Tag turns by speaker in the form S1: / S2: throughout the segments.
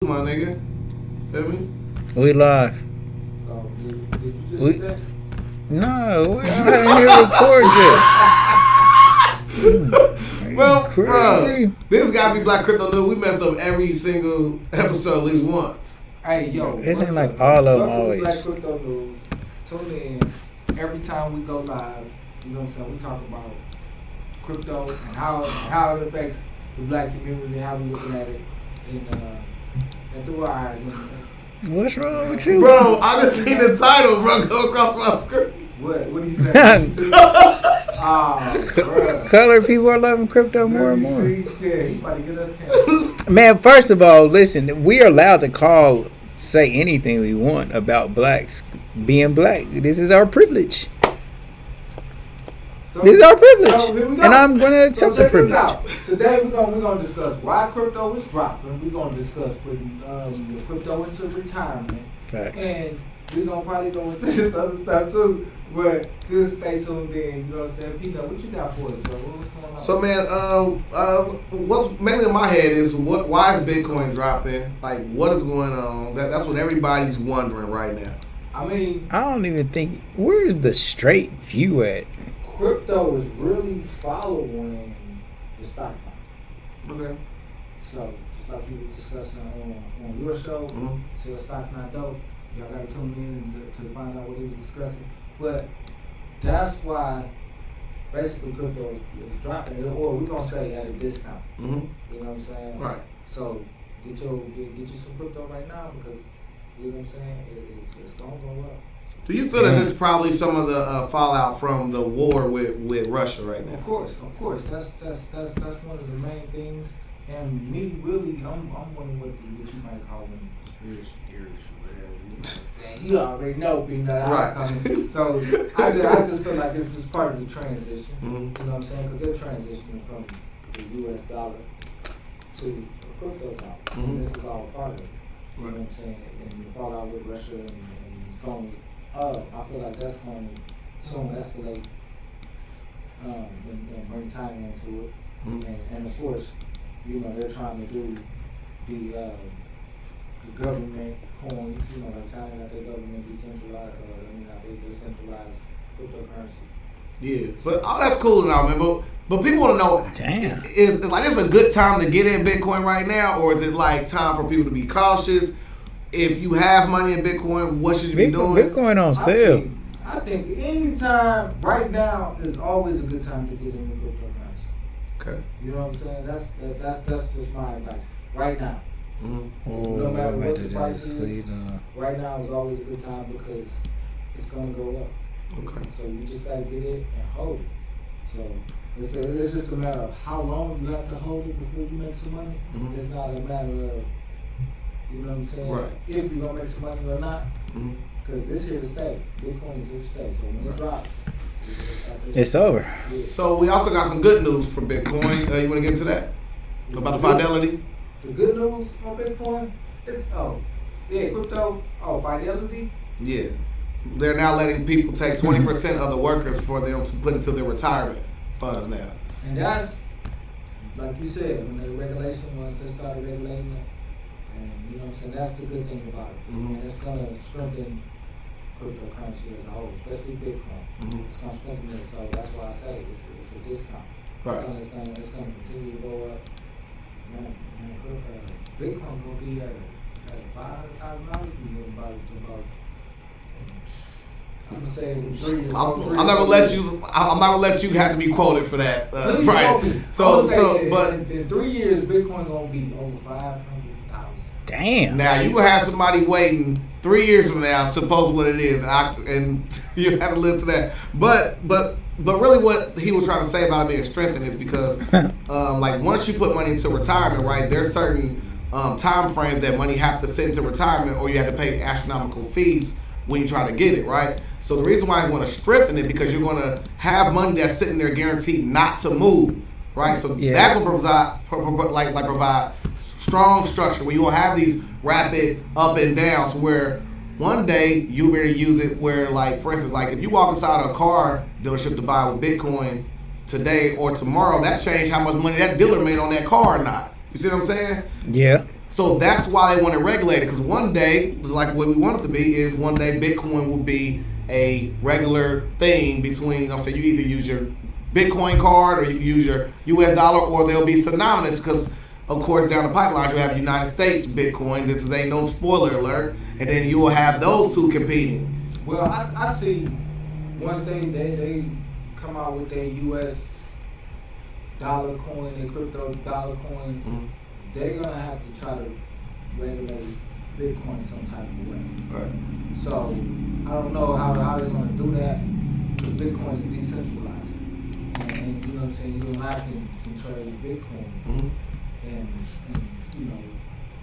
S1: My nigga. Feel me?
S2: We live.
S3: Did you just
S2: We-
S3: do that?
S2: No, we haven't here record yet.
S1: Well,
S2: Crazy.
S1: bro, this gotta be Black Crypto News. We mess up every single episode at least once.
S3: Hey, yo.
S2: It
S3: what's
S2: ain't like
S3: up?
S2: all of them
S3: Welcome to
S2: always.
S3: Black Crypto News. Tune in every time we go live. You know what I'm saying? We talk about crypto and how it affects the black community, how we looking at it, and through our eyes.
S2: What's wrong with you?
S1: Bro, I just seen the title, bro, go across my screen.
S3: What he said? Bro.
S2: Color people are loving crypto more and
S3: Let
S2: more.
S3: me see. Yeah, he about to get us canceled.
S2: Man, first of all, listen, we are allowed to say anything we want about blacks being black. This is our privilege.
S3: So-
S2: This is our privilege.
S3: so here we go.
S2: And I'm going to accept
S3: So
S2: the
S3: check this
S2: privilege.
S3: out. Today we're gonna discuss why crypto is dropping. We're gonna discuss putting your crypto into retirement,
S2: Facts.
S3: and we're gonna probably go into this other stuff too. But just stay tuned in. You know what I'm saying? Peanut, what you got for us, bro? What's going on?
S1: So man, what's mainly in my head is why is Bitcoin dropping? Like what is going on? That's what everybody's wondering right now.
S3: I mean,
S2: I don't even think, where's the straight view at?
S3: crypto is really following the stock market.
S1: Okay.
S3: So just like you were discussing on your show,
S1: Mm-hmm.
S3: so the stock's not dope. Y'all gotta tune in to find out what he was discussing. But that's why basically crypto is dropping, or we're gonna say at a discount.
S1: Mm-hmm.
S3: You know what I'm saying?
S1: Right.
S3: So get you some crypto right now because you know what I'm saying. It's gonna go up.
S1: Do you feel that this is probably some of the fallout from the war with Russia right now?
S3: Of course. That's one of the main things. And me really, I'm one what you might call them spiritual, whatever. You already know, Peanut.
S1: Right.
S3: So I just feel like it's just part of the transition.
S1: Mm-hmm.
S3: You know what I'm saying? Because they're transitioning from the U.S. dollar to the crypto dollar.
S1: Mm-hmm.
S3: And this is all part of it. You know
S1: Right.
S3: what I'm saying? And the fallout with Russia and it's going up. I feel like that's going to soon escalate and bring China into it.
S1: Mm-hmm.
S3: And of course, you know, they're trying to do the government coins, you know, like China got their government decentralized, not they decentralized cryptocurrency.
S1: Yeah, but all that's cool and all, man. But people want to know:
S2: Damn.
S1: is like it's a good time to get in Bitcoin right now, or is it like time for people to be cautious? If you have money in Bitcoin, what should you be doing?
S2: Bitcoin on sale.
S3: I think any time right now is always a good time to get into cryptocurrency.
S1: Okay.
S3: You know what I'm saying? That's just my advice. Right now.
S1: Mm-hmm.
S3: No matter what the price is,
S2: Sweet,
S3: right now is always a good time because it's gonna go up.
S1: Okay.
S3: So you just gotta get it and hold it. So it's just a matter of how long you have to hold it before you make some money.
S1: Mhm.
S3: It's not a matter of, you know what I'm saying,
S1: Right.
S3: if you're gonna make some money or not.
S1: Mm-hmm.
S3: Because it's here to stay. Bitcoin is here to stay. So when it drops,
S2: It's over.
S1: So we also got some good news for Bitcoin. You want to get into that about the fidelity?
S3: The good news on Bitcoin is crypto. Fidelity.
S1: Yeah, they're now letting people take 20% of the workers for them to put into their retirement funds now.
S3: And that's, like you said, when once they started regulating it, and you know what I'm saying, that's the good thing about it.
S1: Mhm.
S3: And it's going to strengthen cryptocurrency as a whole, especially Bitcoin.
S1: Mhm.
S3: It's going to strengthen it, so that's why I say it's a discount.
S1: Right.
S3: It's going to continue to go up. Man, Bitcoin going to be at $500,000 and about I'm gonna say in 3 years.
S1: I'm not gonna let you. I'm not gonna let you have to be quoted for that.
S3: Please
S1: Right.
S3: quote me.
S1: But
S3: in 3 years, Bitcoin gonna be over 500,000.
S2: Damn.
S1: now you gonna have somebody waiting 3 years from now. Suppose what it is, and you have to live to that. But really, what he was trying to say about it being strengthened is because, like, once you put money into retirement, right? There's certain time frames that money have to sit into retirement, or you have to pay astronomical fees when you try to get it, right? So the reason why I want to strengthen it because you're going to have money that's sitting there guaranteed not to move, right? So
S2: Yeah.
S1: that will provide strong structure where you will have these rapid up and downs where one day you'll be able to use it where, like, for instance, like if you walk inside a car dealership to buy with Bitcoin today or tomorrow, that changed how much money that dealer made on that car or not. You see what I'm saying?
S2: Yeah.
S1: So that's why they want to regulate it, because one day, like what we want it to be, is one day Bitcoin will be a regular thing between, I'm saying, you either use your Bitcoin card or you use your US dollar, or they'll be synonymous, because of course down the pipeline you have United States Bitcoin. This is ain't no spoiler alert, and then you will have those two competing.
S3: Well, I see once they come out with their US dollar coin, their crypto dollar coin,
S1: Mm-hmm.
S3: they're gonna have to try to regulate Bitcoin some type of way.
S1: Right.
S3: So I don't know how they're gonna do that, because Bitcoin is decentralized, and you know what I'm saying. You and I can trade Bitcoin,
S1: Mm-hmm.
S3: and you know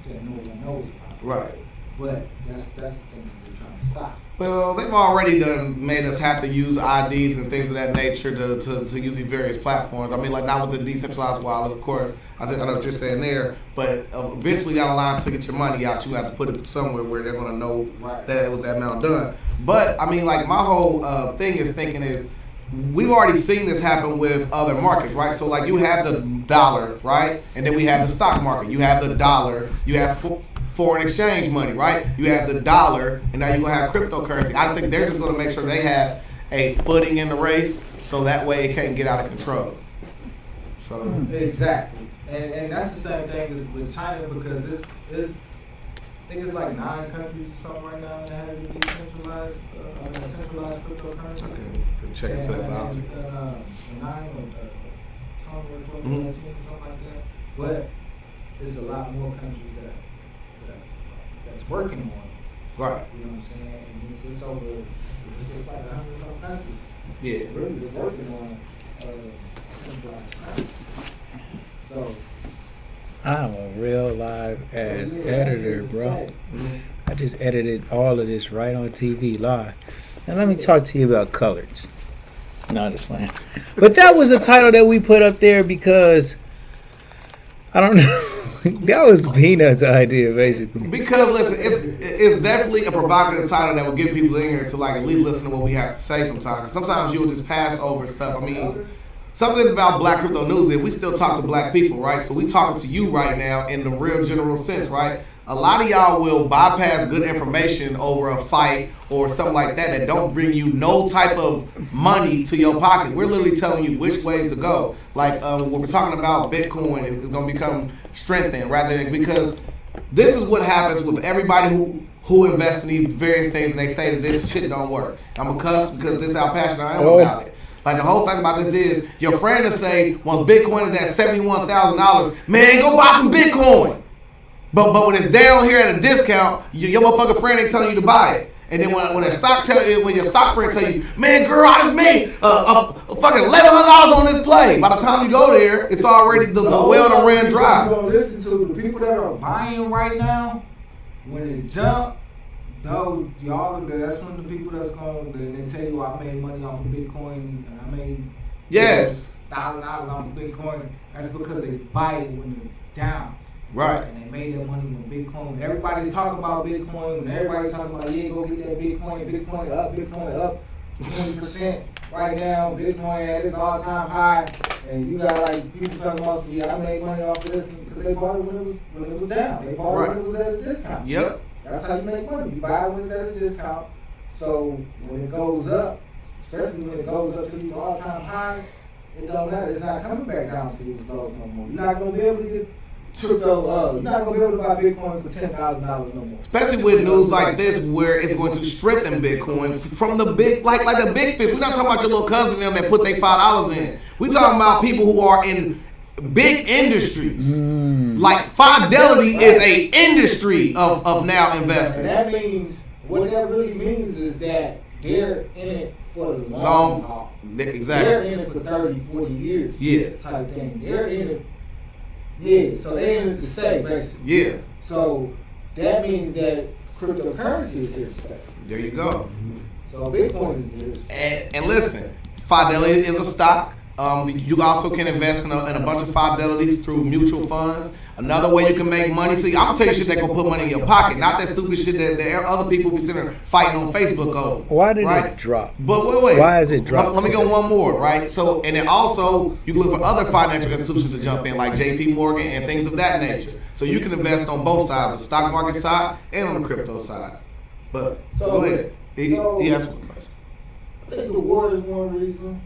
S3: that no one knows about.
S1: Right.
S3: But that's the thing that they're trying to stop.
S1: Well, they've already made us have to use IDs and things of that nature to use these various platforms. I mean, like not with the decentralized wallet, of course. I know what you're saying there, but eventually down the line, to get your money out, you have to put it somewhere where they're going to know that it was that amount done. But I mean, like my whole thing is thinking is, we've already seen this happen with other markets, right? So like you have the dollar, right? And then we have the stock market. You have the dollar. You have foreign exchange money, right? You have the dollar, and now you're going to have cryptocurrency. I think they're just going to make sure they have a footing in the race, so that way it can't get out of control. So
S3: Exactly. And that's the same thing with China, because it's I think it's like 9 countries or something right now that has a decentralized, centralized cryptocurrency.
S1: okay, check into that about it.
S3: 9 or somewhere 12, 13, something like that. But it's a lot more countries that's working on it.
S1: Right.
S3: You know what I'm saying? And it's just it's like 100 countries.
S1: Yeah.
S3: Really just working on centralized currency. So
S2: I'm a real live ass editor, bro. I just edited all of this right on TV live. Now let me talk to you about coloreds. No, just playing. But that was a title that we put up there because I don't know. That was Beanut's idea, basically.
S1: Because listen, it's definitely a provocative title that will get people in here to like at least listen to what we have to say sometimes. Sometimes you'll just pass over stuff. I mean, something about Black Crypto News is we still talk to black people, right? So we talking to you right now in the real general sense, right? A lot of y'all will bypass good information over a fight or something like that don't bring you no type of money to your pocket. We're literally telling you which ways to go. Like when we're talking about Bitcoin, it's going to become strengthened rather than, because this is what happens with everybody who invests in these various things and they say that this shit don't work. I'm a cuss because this is how passionate I am about it. Like the whole thing about this is your friend will say once Bitcoin is at $71,000, man, go buy some Bitcoin. But when it's down here at a discount, your motherfucking friend ain't telling you to buy it. And then when your stock friend tell you, man, girl, I just made fucking $1,100 on this play. By the time you go there, it's already the well done ran dry.
S3: You're gonna listen to the people that are buying right now. When it jump, those that's one of the people that's going to they tell you I made money off of Bitcoin and I made $1,000 off of Bitcoin. That's because they buy it when it's down.
S1: Right.
S3: And they made their money when Bitcoin. When everybody's talking about Bitcoin, when everybody's talking about, yeah, go get that Bitcoin up 20% right now. Bitcoin at its all-time high. And you got like people talking about, yeah, I made money off of this because they bought it when it was down. They bought it when it was at a discount.
S1: Yep.
S3: That's how you make money. You buy it when it's at a discount. So when it goes up, especially when it goes up to these all-time highs, it don't matter. It's not coming back down to these lows no more. You're not going to be able to get crypto, you're not going to be able to buy Bitcoin for $10,000 no more.
S1: Especially with news like this where it's going to strengthen Bitcoin from the big, like the big fish. We're not talking about your little cousin them that put their $5 in. We're talking about people who are in big industries. Like Fidelity is a industry of now investing.
S3: And that means, what that really means is that they're in it for the long haul.
S1: Exactly.
S3: They're in it for 30, 40 years.
S1: Yeah.
S3: Type thing. They're in it. Yeah, so they in it to stay, basically.
S1: Yeah.
S3: So that means that cryptocurrency is here to stay.
S1: There you go.
S3: So Bitcoin is here to stay.
S1: And listen, Fidelity is a stock. You also can invest in a bunch of Fidelities through mutual funds. Another way you can make money. See, I'm gonna tell you shit that gonna put money in your pocket, not that stupid shit that other people be sitting there fighting on Facebook over.
S2: Why did it drop?
S1: But wait.
S2: Why is it dropped?
S1: Let me go one more, right? So, and then also you can look for other financial institutions to jump in, like JP Morgan and things of that nature. So you can invest on both sides, the stock market side and on the crypto side. But so go ahead. He has one question.
S3: I think the war is one reason,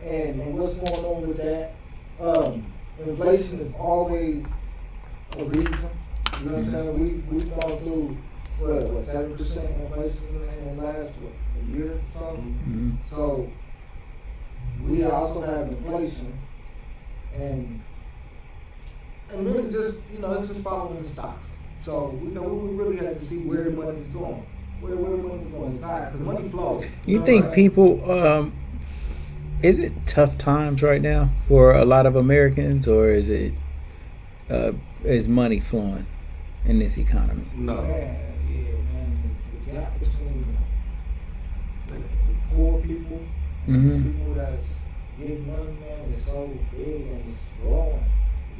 S3: and what's going on with that. Inflation is always a reason. You know what I'm saying? We've gone through what 7% inflation in the last a year or something. So we also have inflation, and really just it's just following the stocks. So we really have to see where the money's going. Where the money's going. It's not because money flows.
S2: You think people? Is it tough times right now for a lot of
S1: Americans,
S2: or is it is money flowing in this economy?
S1: No.
S3: Man, the gap between the poor people and people that's getting money, man, is so big and it's growing.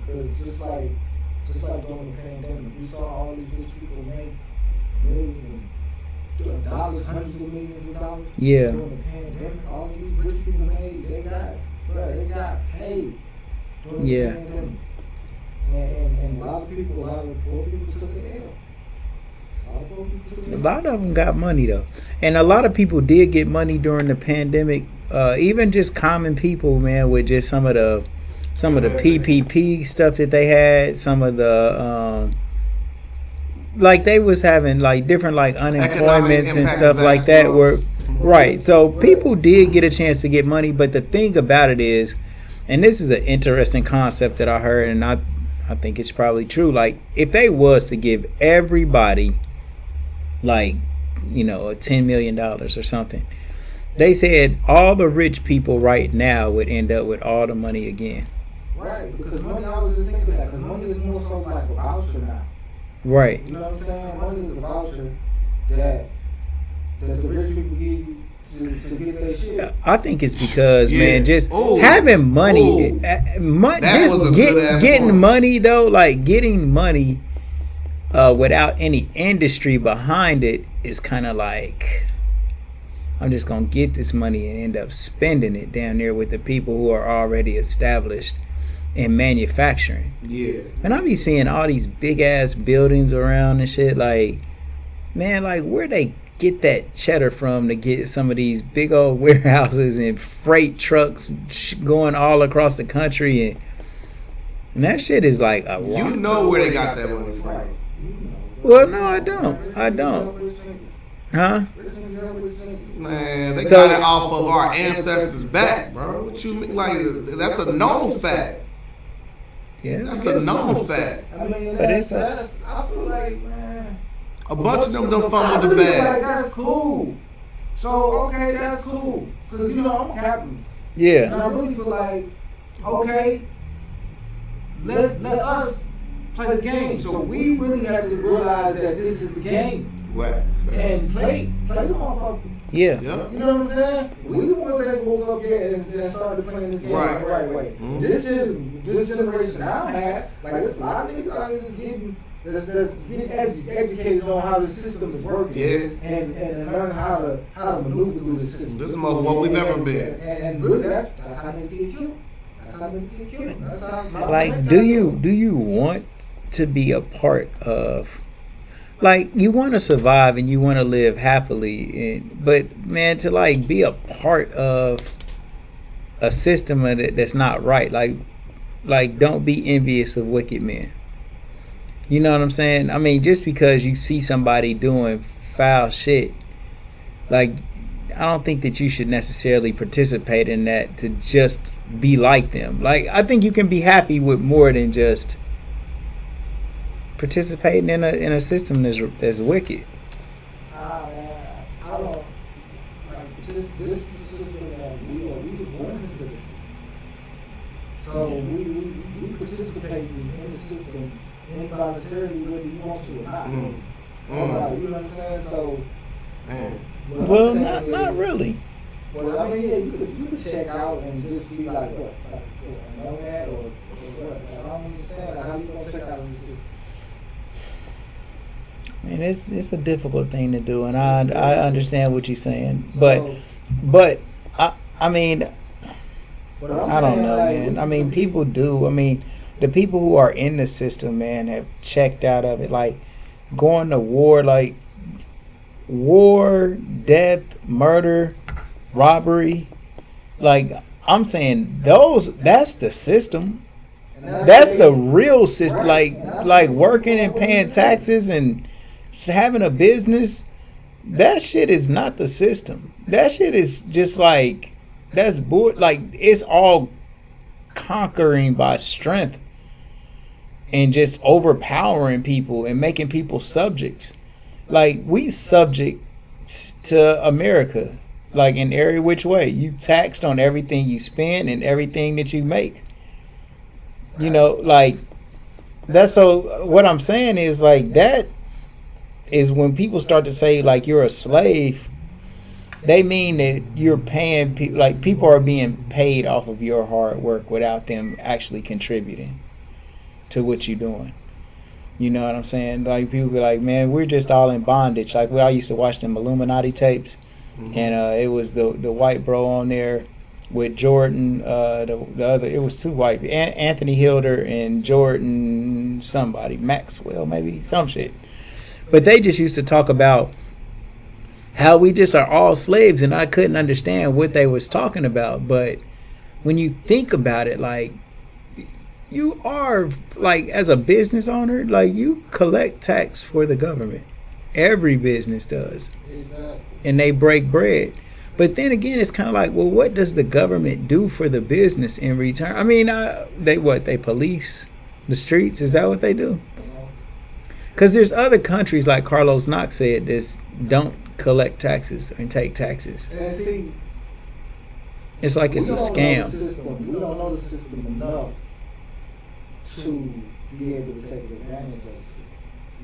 S3: Because just like during the pandemic, you saw all these rich people make millions and dollars, hundreds of millions of dollars.
S2: Yeah.
S3: During the pandemic, all these rich people they got paid during the pandemic. And a lot of poor people took it L.
S2: A lot of them got money though, and a lot of people did get money during the pandemic. Even just common people, man, with just some of the PPP stuff that they had, some of the like they was having like different like unemployments and stuff like that were right. So people did get a chance to get money, but the thing about it is, and this is an interesting concept that I heard, and I think it's probably true. Like if they was to give everybody like $10 million or something, they said all the rich people right now would end up with all the money again.
S3: Right, because money, I was just thinking that, because money is more so like a voucher now.
S2: Right.
S3: You know what I'm saying? Money is a voucher that the rich people give you to get their shit.
S2: I think it's because, man, just having money, just getting money though, like getting money without any industry behind it is kind of like, I'm just going to get this money and end up spending it down there with the people who are already established in manufacturing.
S1: Yeah.
S2: And I be seeing all these big ass buildings around and shit. Like, man, like where they get that cheddar from to get some of these big old warehouses and freight trucks going all across the country, and that shit is like a lot.
S1: You know where they got that money from?
S2: Well, no, I don't. Huh?
S1: Man, they got it off of our ancestors' back, bro. What you mean? Like, that's a known fact.
S2: Yeah,
S1: that's a known fact.
S3: I mean,
S2: but it's
S3: I feel like, man,
S1: a bunch of them done fumbled the bag.
S3: Like, that's cool. So, okay, that's cool. Because, I'm a capitalist.
S2: Yeah.
S3: And I really feel like, okay, let us play the game. So we really have to realize that this is the game.
S1: Right.
S3: And play the motherfucker.
S2: Yeah.
S3: You know what I'm saying? We the ones that woke up here and started playing this game the right way.
S1: Mm-hmm.
S3: This generation I have, like there's a lot of niggas out here that's getting educated on how the system is working, and learn how to maneuver through the system.
S1: This is the most what we've ever been.
S3: And really, that's how niggas get killed. That's how niggas get killed. That's how.
S2: Like, do you want to be a part of? Like, you want to survive and you want to live happily, but man, to like be a part of a system that's not right. Like don't be envious of wicked men. You know what I'm saying? I mean, just because you see somebody doing foul shit, like I don't think that you should necessarily participate in that to just be like them. Like, I think you can be happy with more than just participating in a system that's wicked.
S3: I don't like this system that we were born into this system. So we participate in the system involuntarily whether you want to or not. You know what I'm saying? So
S1: Man.
S2: Well, not really.
S3: Well, I mean, yeah, you could check out and just be like, what, a nomad or what? I don't understand. Like, how you gonna check out in the system?
S2: I mean, it's a difficult thing to do, and I understand what you're saying, but I mean, I don't know, man. I mean, people do. I mean, the people who are in the system, man, have checked out of it. Like going to war, like war, death, murder, robbery. Like I'm saying, that's the system. That's the real system. Like working and paying taxes and having a business. That shit is not the system. That shit is just like that's like it's all conquering by strength and just overpowering people and making people subjects. Like we subject to America, like in every which way. You taxed on everything you spend and everything that you make. You know, like that's so. What I'm saying is like that is when people start to say like you're a slave. They mean that you're paying people, like people are being paid off of your hard work without them actually contributing to what you're doing. You know what I'm saying? Like people be like, man, we're just all in bondage. Like I used to watch them Illuminati tapes, and it was the white bro on there with Jordan. The other, it was two white, Anthony Hilder and Jordan somebody, Maxwell maybe, some shit. But they just used to talk about how we just are all slaves, and I couldn't understand what they was talking about. But when you think about it, like you are, like as a business owner, like you collect tax for the government. Every business does. Exactly. And they break bread. But then again, it's kind of like, well, what does the government do for the business in return? I mean, they police the streets? Is that what they do? Because there's other countries, like Carlos Knox said, that don't collect taxes and take taxes.
S3: And see,
S2: it's like it's a scam.
S3: We don't know the system enough to be able to take advantage of the system.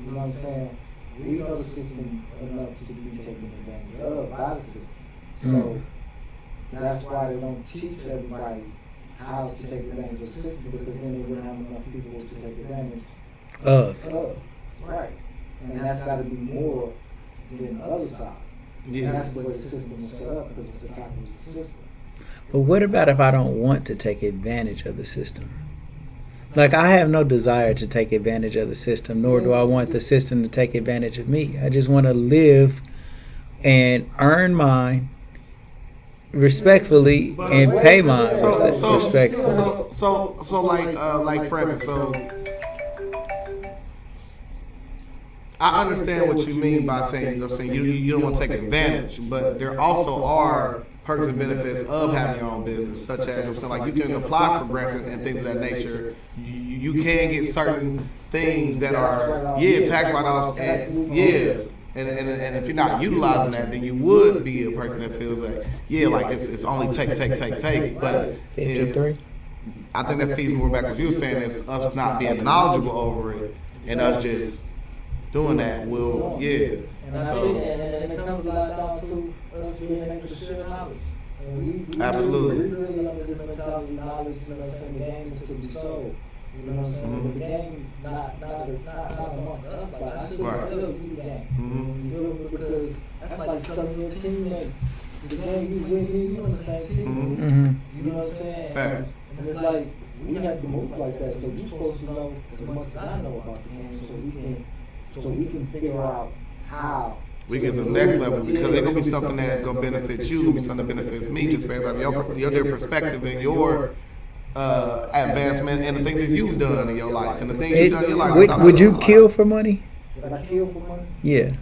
S3: You know what I'm saying? We know the system enough to be taken advantage of by the system. So that's why they don't teach everybody how to take advantage of the system, because then they wouldn't have enough people to take advantage of. Right. And that's got to be more than the other side. Yeah. And that's the way the system is set up, because it's a capitalist system.
S2: But what about if I don't want to take advantage of the system? Like I have no desire to take advantage of the system, nor do I want the system to take advantage of me. I just want to live and earn mine respectfully and pay mine respectfully.
S1: So like for instance, so I understand what you mean by saying you don't want to take advantage, but there also are perks and benefits of having your own business, such as like you can apply for grants and things of that nature. You can get certain things that are tax write-offs, and and if you're not utilizing that, then you would be a person that feels like like it's only take. But
S2: 53.
S1: I think that feeds more back to what you were saying, is us not being knowledgeable over it and us just doing that will
S3: And it comes a lot down to us being able to share knowledge. And
S1: absolutely.
S3: We really love this mentality, knowledge, you know what I'm saying, the game is to be sold. You know what I'm saying? The game, not amongst us, but I should sell you the game. You feel me? Because that's like selling your teammate. The game you win, you on the same team. You know what I'm saying?
S1: Facts.
S3: And it's like, we have to move like that. So you're supposed to know as much as I know about the game, so we can figure out how
S1: we get to the next level, because it's gonna be something that's gonna benefit you, gonna be something that benefits me, just based on your perspective and your advancement and the things that you've done in your life and the things you've done in your life.
S2: Would you kill for money?
S3: Would I kill for money?
S2: Yeah.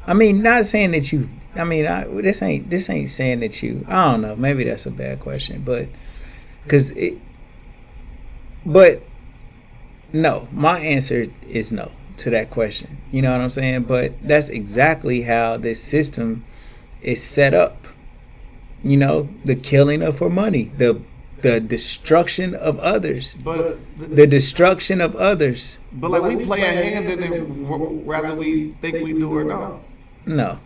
S2: I mean, not saying that you. I mean, this ain't saying that you. I don't know. Maybe that's a bad question, but no. My answer is no to that question. You know what I'm saying? But that's exactly how this system is set up. You know, the killing of for money, the destruction of others, the destruction of others.
S1: But like we play a hand in it, whether we think we do or not.
S2: No.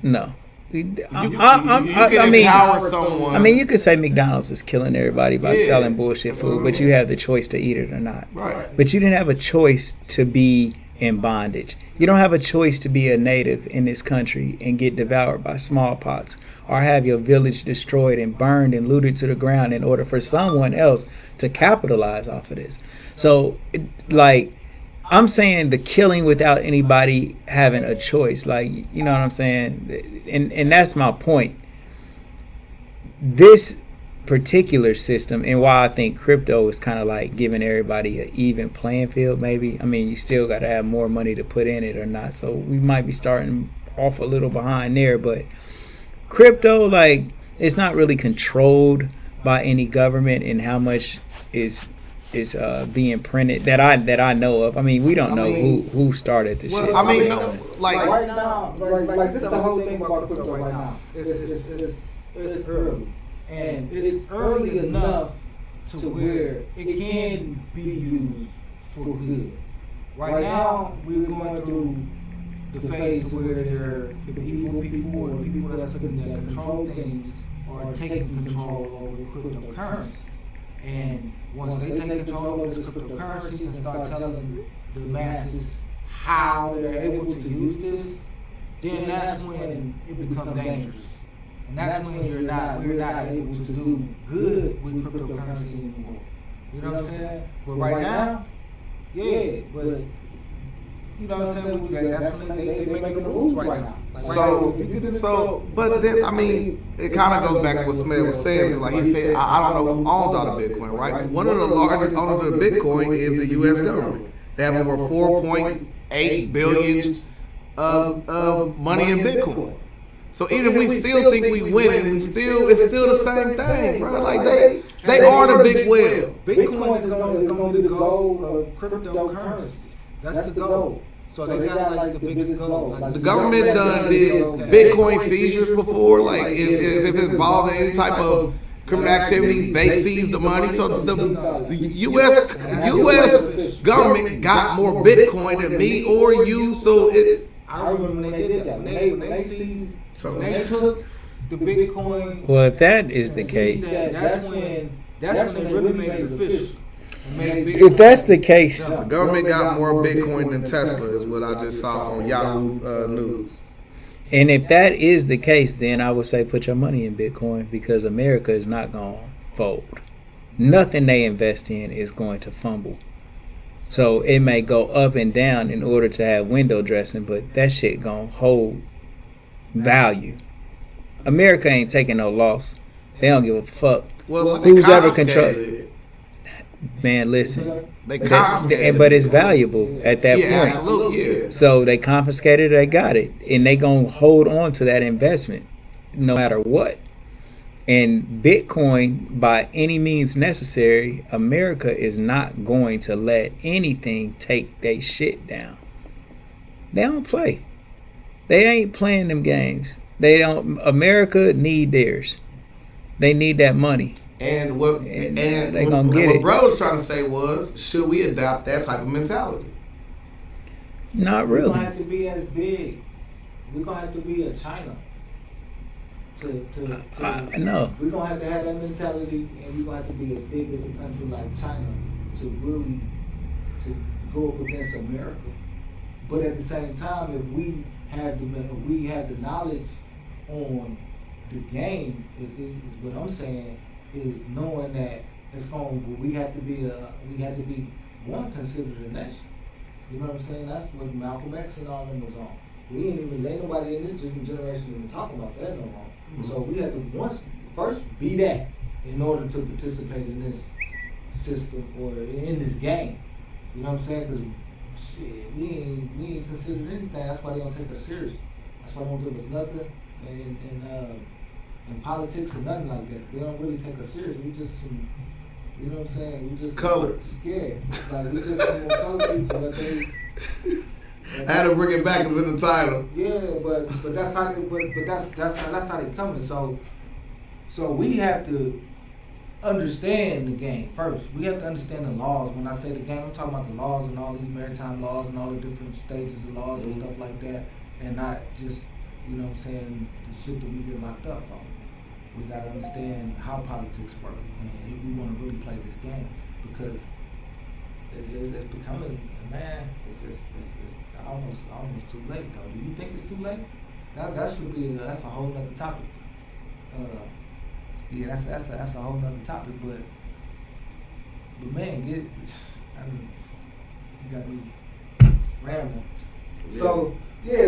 S2: No.
S1: You
S2: I
S1: can
S2: mean,
S1: empower someone.
S2: I mean, you could say McDonald's is killing everybody by
S1: Yeah.
S2: selling bullshit food, but you have the choice to eat it or not.
S1: Right.
S2: But you didn't have a choice to be in bondage. You don't have a choice to be a native in this country and get devoured by smallpox or have your village destroyed and burned and looted to the ground in order for someone else to capitalize off of this. So, I'm saying the killing without anybody having a choice. Like, you know what I'm saying? And that's my point. This particular system, and why I think crypto is kind of like giving everybody an even playing field, maybe. I mean, you still got to have more money to put in it or not. So we might be starting off a little behind there. But crypto, like, it's not really controlled by any government in how much is being printed that I know of. I mean, we don't know who started the shit.
S1: I mean, like
S3: right now, like this is the whole thing about crypto right now. It's early, and it's early enough to where it can be used for good. Right now, we're going through the phase where the evil people or the people that's putting that control things are taking control over cryptocurrency. And once they take control over this cryptocurrency and start telling the masses how they're able to use this, then that's when it becomes dangerous. And that's when we're not able to do good with cryptocurrency anymore. You know what I'm saying? But right now, yeah, but you know what I'm saying? That's when they making the rules right now.
S1: But then, I mean, it kind of goes back to what SMED was saying. Like he said, I don't know who owns all the Bitcoin, right? One of the largest owners of Bitcoin is the U.S. government. They have over 4.8 billion of money in Bitcoin. So even if we still think we winning, it's still the same thing, bro. Like they are the big whale.
S3: Bitcoin is going to be the goal of cryptocurrency. That's the goal. So they got like the biggest goal. Like
S1: the government did Bitcoin seizures before. Like if it's involved in any type of criminal activity, they seize the money. So the U.S. government got more Bitcoin than me or you. So
S3: I remember when they did that. When they seized, they took the Bitcoin.
S2: Well, if that is the case,
S3: that's when they really made it official.
S2: If that's the case,
S1: the government got more Bitcoin than Tesla, is what I just saw on Yahoo News.
S2: And if that is the case, then I would say put your money in Bitcoin because America is not going to fold. Nothing they invest in is going to fumble. So it may go up and down in order to have window dressing, but that shit going to hold value. America ain't taking no loss. They don't give a fuck.
S1: Well,
S2: who's ever controlled. Man, listen.
S1: They confiscated
S2: but it's valuable at that point.
S1: Absolutely, yeah.
S2: So they confiscated it, they got it. And they going to hold on to that investment no matter what. And Bitcoin, by any means necessary, America is not going to let anything take their shit down. They don't play. They ain't playing them games. They don't. America need theirs. They need that money.
S1: And what bro was trying to say was, should we adopt that type of mentality?
S2: Not really.
S3: We're gonna have to be as big. We're gonna have to be a China.
S2: No.
S3: We're gonna have to have that mentality, and we're gonna have to be as big as a country like China to really to go up against America. But at the same time, if we have the knowledge on the game, is what I'm saying. Is knowing that we have to be one considered a nation. You know what I'm saying? That's what Malcolm X and all them was on. Ain't nobody in this generation even talking about that no more. Mm-hmm. So we have to first be that in order to participate in this system or in this game. You know what I'm saying? Because we ain't considered anything. That's why they don't take us serious. That's why they don't give us nothing. In politics or nothing like that. They don't really take us serious. We just you know what I'm saying? We just
S1: colors.
S3: Yeah. Like we just some more color people that they
S1: I had to bring it back as in the title.
S3: Yeah, but that's how they that's how they coming. So we have to understand the game first. We have to understand the laws. When I say the game, I'm talking about the laws and all these maritime laws and all the different stages of laws and stuff like that, and not just you know what I'm saying, the shit that we get locked up for. We gotta understand how politics work, and if we want to really play this game, because it's becoming, man, it's almost too late though. Do you think it's too late? That should be that's a whole nother topic. Yeah, that's a whole nother topic, but man, I mean, you got me rambling.
S1: Yeah.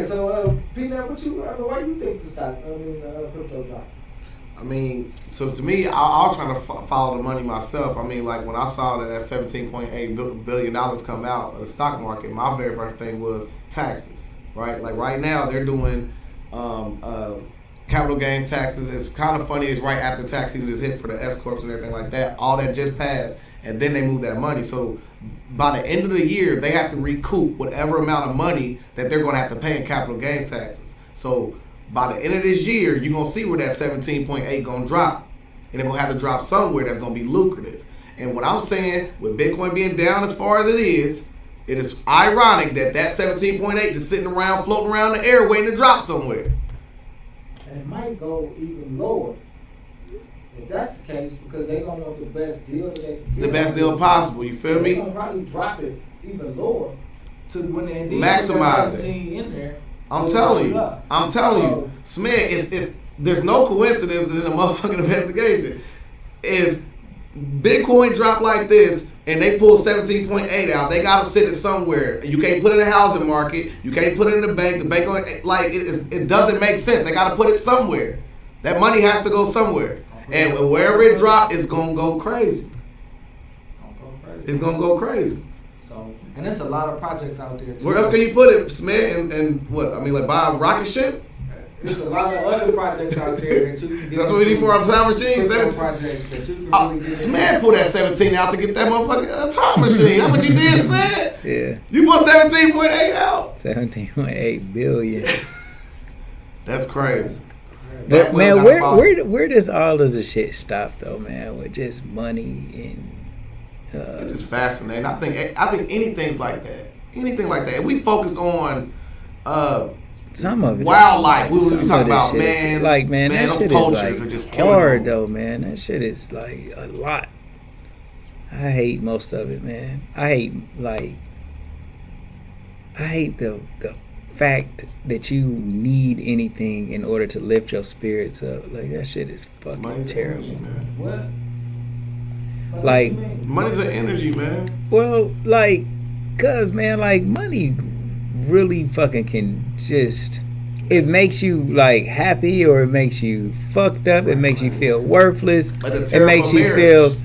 S3: So Peanut, why you think the stock? Crypto drop?
S1: I mean, so to me, I'll try to follow the money myself. I mean, like when I saw that $17.8 billion come out of the stock market, my very first thing was taxes, right? Like right now, they're doing capital gains taxes. It's kind of funny. It's right after tax season is hit for the S corps and everything like that. All that just passed, and then they move that money. So by the end of the year, they have to recoup whatever amount of money that they're going to have to pay in capital gains taxes. So by the end of this year, you're going to see where that 17.8 going to drop. And they're going to have to drop somewhere that's going to be lucrative. And what I'm saying, with Bitcoin being down as far as it is ironic that 17.8 is sitting around, floating around the air, waiting to drop somewhere.
S3: And it might go even lower if that's the case, because they're going to want the best deal that they can get.
S1: The best deal possible, you feel me?
S3: They're going to probably drop it even lower to when they
S1: maximize it.
S3: In there.
S1: I'm telling you, SMED, there's no coincidence in a motherfucking investigation. If Bitcoin dropped like this and they pull 17.8 out, they gotta sit it somewhere. You can't put it in the housing market. You can't put it in the bank. The bank, it doesn't make sense. They gotta put it somewhere. That money has to go somewhere. And wherever it drops, it's gonna go crazy. It's gonna go crazy.
S3: So, and there's a lot of projects out there too.
S1: Where else can you put it, SMED? And what? I mean, like buy a rocket ship?
S3: There's a lot of other projects out there that you can get.
S1: That's what we need for our time machine. 17
S3: projects that you can really get.
S1: SMED pull that 17 out to get that motherfucking time machine. How much you did, SMED?
S2: Yeah.
S1: You put 17.8 out.
S2: 17.8 billion.
S1: That's crazy.
S2: But man, where does all of the shit stop though, man? With just money and
S1: it's just fascinating. I think anything's like that. Anything like that. If we focus on
S2: some of it
S1: wildlife, we
S2: some
S1: talking
S2: of
S1: about
S2: man, that
S1: those
S2: shit
S1: poachers
S2: is
S1: are
S2: like
S1: just
S2: hard
S1: killing
S2: though, man. That shit is like a lot. I hate most of it, man. I hate the fact that you need anything in order to lift your spirits up. Like that shit is fucking
S1: Money's
S2: terrible.
S1: energy, man.
S3: What?
S2: Like
S1: Money's an energy, man.
S2: well, like, cause man, like money really fucking can just, it makes you like happy or it makes you fucked up. It makes you feel worthless.
S1: Like a
S2: It makes you
S1: terrible
S2: feel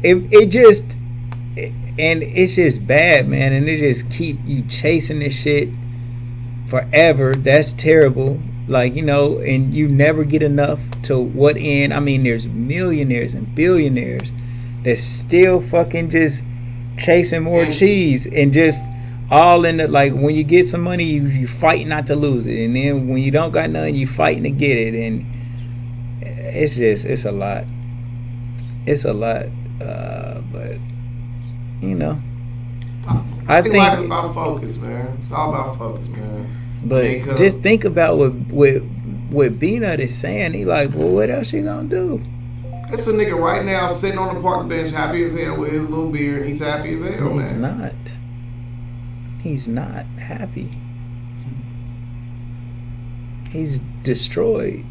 S2: and it's just bad, man. And it just keep you chasing this shit forever. That's terrible. Like, you know, and you never get enough to what end. I mean, there's millionaires and billionaires that's still fucking just chasing more cheese and just all in the, like, when you get some money, you fight not to lose it. And then when you don't got none, you fighting to get it. And it's a lot. It's a lot. But, you know.
S1: I think life is about focus, man. It's all about focus, man.
S2: But just think about what Beanut is saying. He like, well, what else you gonna do?
S1: It's a nigga right now sitting on the park bench, happy as hell with his little beard. He's happy as hell, man.
S2: He's not happy. He's destroyed.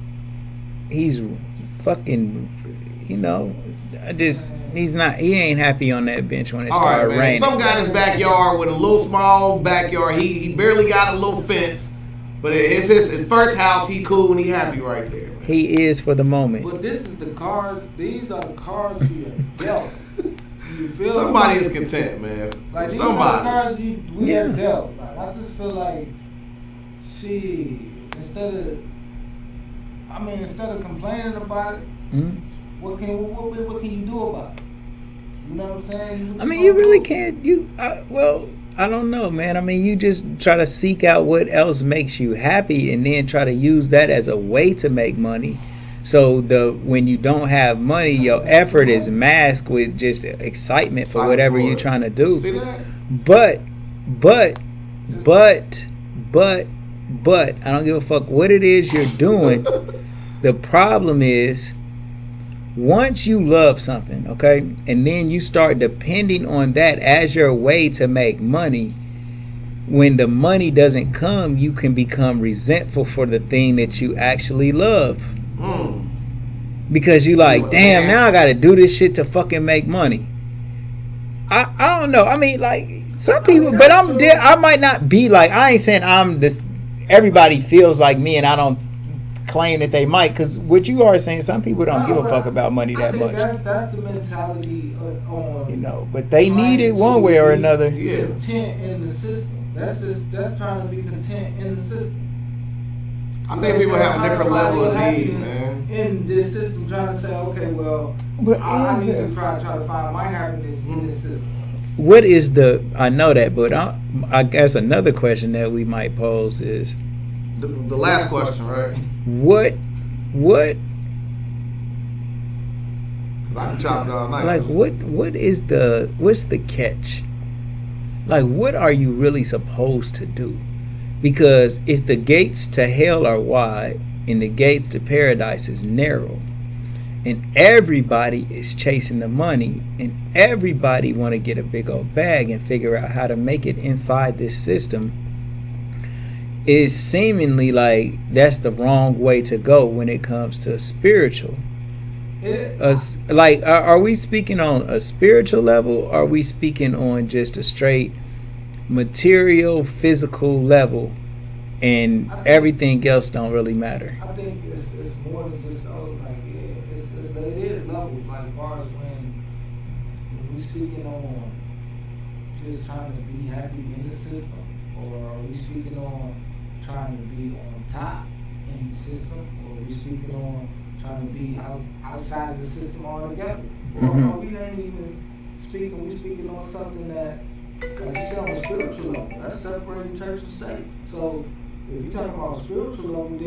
S2: He's fucking, you know, he ain't happy on that bench when it started raining.
S1: Some guy in his backyard with a little small backyard. He barely got a little fence, but it's his first house. He cool and he happy right there, man.
S2: He is for the moment.
S3: But this is the card. These are the cards you have dealt. You feel
S1: somebody is content, man.
S3: Like these
S1: somebody.
S3: are the cards we have dealt. Like I just feel like, instead of complaining about it.
S2: Mm-hmm.
S3: What can you do about it? You know what I'm saying?
S2: I mean, you really can't. I don't know, man. I mean, you just try to seek out what else makes you happy, and then try to use that as a way to make money. So when you don't have money, your effort is masked with just excitement for whatever you're trying to do.
S1: See that?
S2: But but I don't give a fuck what it is you're doing. The problem is, once you love something, okay, and then you start depending on that as your way to make money, when the money doesn't come, you can become resentful for the thing that you actually love. Because you like, damn, now I gotta do this shit to fucking make money. I don't know. I mean, like, some people, but I might not be like, I ain't saying I'm this, everybody feels like me and I don't claim that they might, because what you are saying, some people don't give a fuck about money that much.
S3: That's the mentality on,
S2: you know, but they need it one way or another.
S3: Content in the system. That's trying to be content in the system.
S1: I think people have a different level of need, man.
S3: In this system, trying to say, okay, well, I need to try to find my happiness in this system.
S2: What is I know that, but I guess another question that we might pose is
S1: the last question, right?
S2: What?
S1: I can chop it all night.
S2: Like, what's the catch? Like, what are you really supposed to do? Because if the gates to hell are wide and the gates to paradise is narrow, and everybody is chasing the money, and everybody want to get a big old bag and figure out how to make it inside this system, it's seemingly like that's the wrong way to go when it comes to spiritual. Like, are we speaking on a spiritual level, or are we speaking on just a straight material, physical level, and everything else don't really matter?
S3: I think it's more than just it is levels. Like, as far as when we speaking on just trying to be happy in the system, or are we speaking on trying to be on top in the system, or are we speaking on trying to be outside the system altogether? Or we ain't even speaking, we speaking on something that, like you said, on a spiritual level, that's separating church and state. So if you're talking about spiritual level,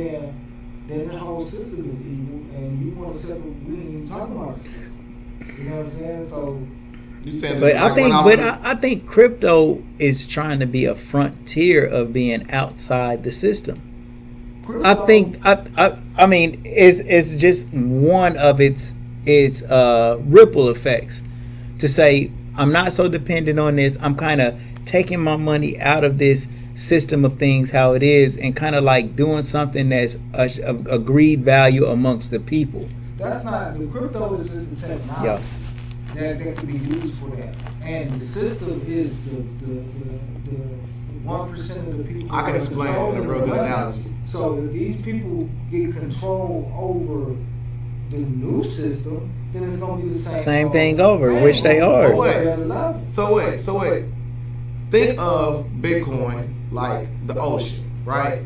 S3: then the whole system is evil, and you want to separate, we ain't even talking about it. You know what I'm saying? So
S1: you saying,
S2: but I think crypto is trying to be a frontier of being outside the system. I mean, it's just one of its ripple effects to say, I'm not so dependent on this. I'm kind of taking my money out of this system of things how it is, and kind of like doing something that's a agreed value amongst the people.
S3: That's not, the crypto is just the technology that can be used for that, and the system is the 1% of the people.
S1: I can explain it in a real good analogy.
S3: So if these people get control over the new system, then it's going to be the same
S2: thing over, which they are.
S1: So wait. Think of Bitcoin like the ocean, right?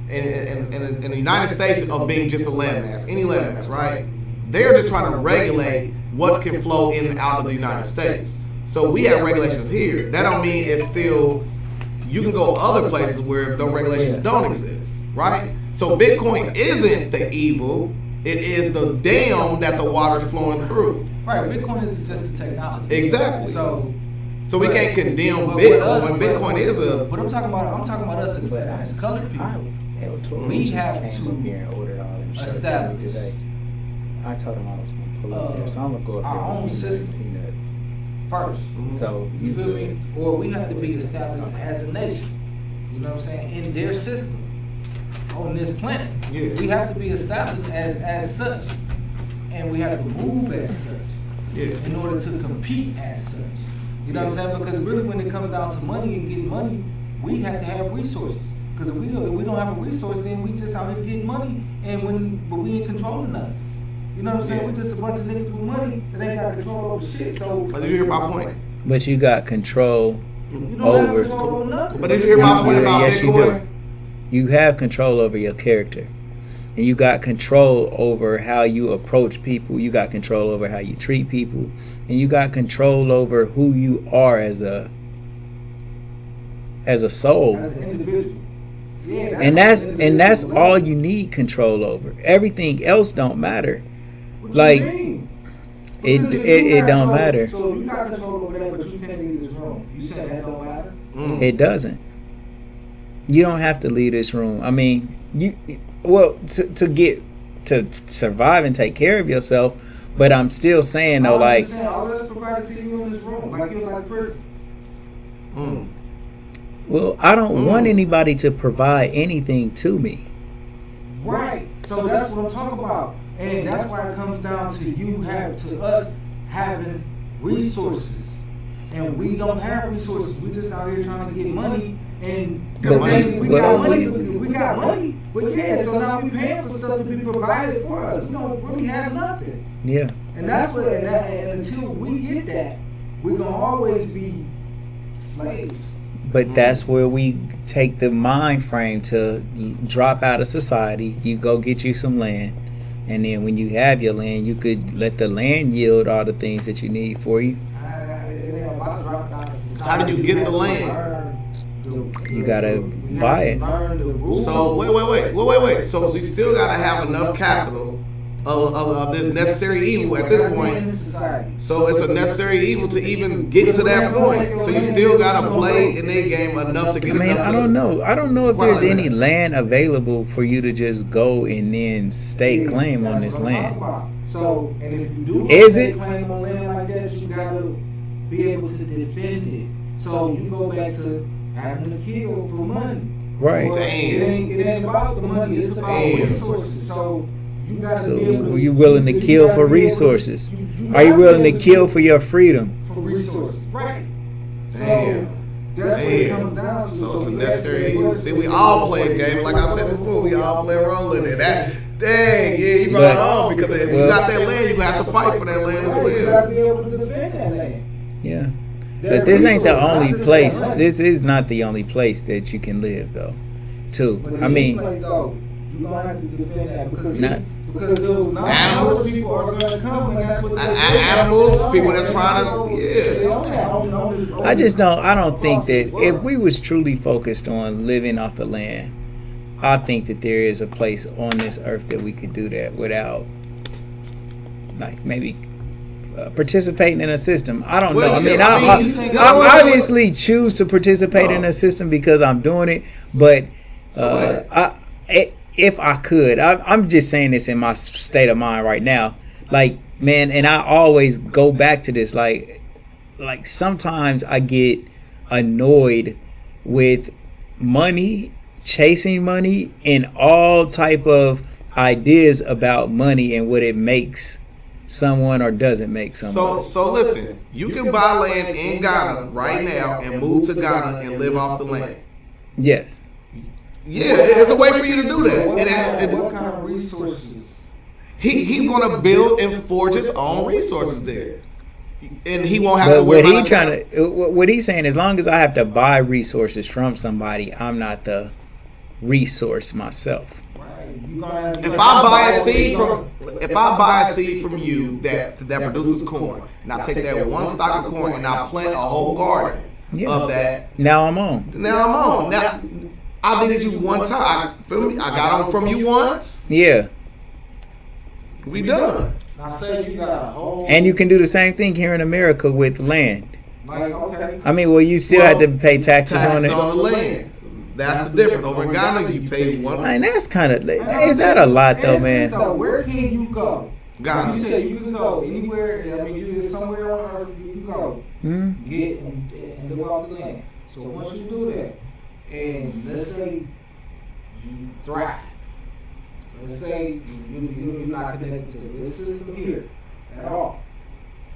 S1: And in the United States of being just a landmass, any landmass, right? They're just trying to regulate what can flow in and out of the United States. So we have regulations here. That don't mean it's still, you can go other places where the regulations don't exist, right? So Bitcoin isn't the evil. It is the dam that the water's flowing through.
S3: Right, Bitcoin is just the technology.
S1: Exactly. So we can't condemn
S3: Bitcoin.
S1: Bitcoin is a.
S3: But I'm talking about us as colored people. We have to establish
S2: today. I told him I was going to pull up there, so I'm going to go up there.
S3: Our own system first.
S2: So
S3: you feel me? Or we have to be established as a nation. You know what I'm saying? In their system. On this planet.
S1: Yeah.
S3: We have to be established as such. And we have to move as such.
S1: Yeah.
S3: In order to compete as such. You know what I'm saying? Because really when it comes down to money and getting money, we have to have resources. Because if we don't have a resource, then we just out here getting money, but we ain't controlling nothing. You know what I'm saying? We're just a bunch of niggas with money that ain't got control over shit. So
S1: did you hear my point?
S2: But you got control
S3: over. Have control over nothing.
S1: But did you hear my point about
S2: yes,
S1: Bitcoin?
S2: You do. You have control over your character. And you got control over how you approach people. You got control over how you treat people. And you got control over who you are as a soul.
S3: As an individual. Yeah,
S2: that's all you need control over. Everything else don't matter.
S3: What
S2: like
S3: you mean?
S2: it don't matter.
S3: So you got control over that, but you can't leave this room. You said that don't matter?
S2: It doesn't. You don't have to leave this room. I mean, to survive and take care of yourself. But I'm still saying though, like,
S3: all that's provided to you in this room, like you're like prison.
S2: Well, I don't want anybody to provide anything to me.
S3: Right. So that's what I'm talking about, and that's why it comes down to us having resources, and we don't have resources. We just out here trying to get money, and we got money, but yeah. So now we paying for stuff to be provided for us. We don't really have nothing.
S2: Yeah.
S3: And that's what. And until we get that, we're gonna always be slaves.
S2: But that's where we take the mind frame to drop out of society. You go get you some land, and then when you have your land, you could let the land yield all the things that you need for you.
S1: How did you get the land?
S2: You gotta buy it.
S1: So wait. So you still gotta have enough capital of this necessary evil at this point. So it's a necessary evil to even get to that point. So you still gotta play in a game enough to get.
S2: I don't know. I don't know if there's any land available for you to just go and then stake claim on this land.
S3: So, and if you do claim on land like that, you gotta be able to defend it. So you go back to having to kill for money.
S2: Right.
S3: It ain't about the money. It's about resources. So.
S2: So are you willing to kill for resources? Are you willing to kill for your freedom?
S3: For resources, right? So that's what it comes down to.
S1: So it's a necessary evil. See, we all play a game. Like I said before, we all play a role in it. You brought it home because if you got that land, you gonna have to fight for that land as well.
S3: You gotta be able to defend that land.
S2: Yeah, but this ain't the only place. This is not the only place that you can live, though. Too. I mean,
S3: you gonna have to defend that because those animals people are gonna come, and that's what
S1: animals, people that's trying to,
S2: I don't think that if we was truly focused on living off the land, I think that there is a place on this earth that we could do that without, like, maybe participating in a system. I don't know. I obviously choose to participate in a system because I'm doing it, but if I could, I'm just saying this in my state of mind right now. Like, man, and I always go back to this. Like sometimes I get annoyed with money, chasing money, and all type of ideas about money and what it makes someone or doesn't make someone.
S1: So listen, you can buy land in Ghana right now and move to Ghana and live off the land.
S2: Yes.
S1: Yeah, there's a way for you to do that.
S3: What kind of resources?
S1: He's going to build and forge his own resources there, and he won't have to worry about
S2: what he's saying. As long as I have to buy resources from somebody, I'm not the resource myself.
S3: Right.
S1: If I buy a seed from you that produces corn, and I take that one stalk of corn and I plant a whole garden of that,
S2: now I'm on.
S1: Now I needed you one time. I got them from you once.
S2: Yeah.
S1: We done.
S3: Now say you got a whole.
S2: And you can do the same thing here in America with land.
S3: Like, okay.
S2: I mean, you still had to pay taxes on it.
S1: On the land. That's the difference. Over in Ghana, you pay one.
S2: And that's kind of. Is that a lot though, man?
S3: Where can you go?
S1: Ghana.
S3: You said you can go anywhere. I mean, you just somewhere on earth you can go. Get and live off the land. So once you do that. And let's say you thrive. Let's say you're not connected to this system here at all.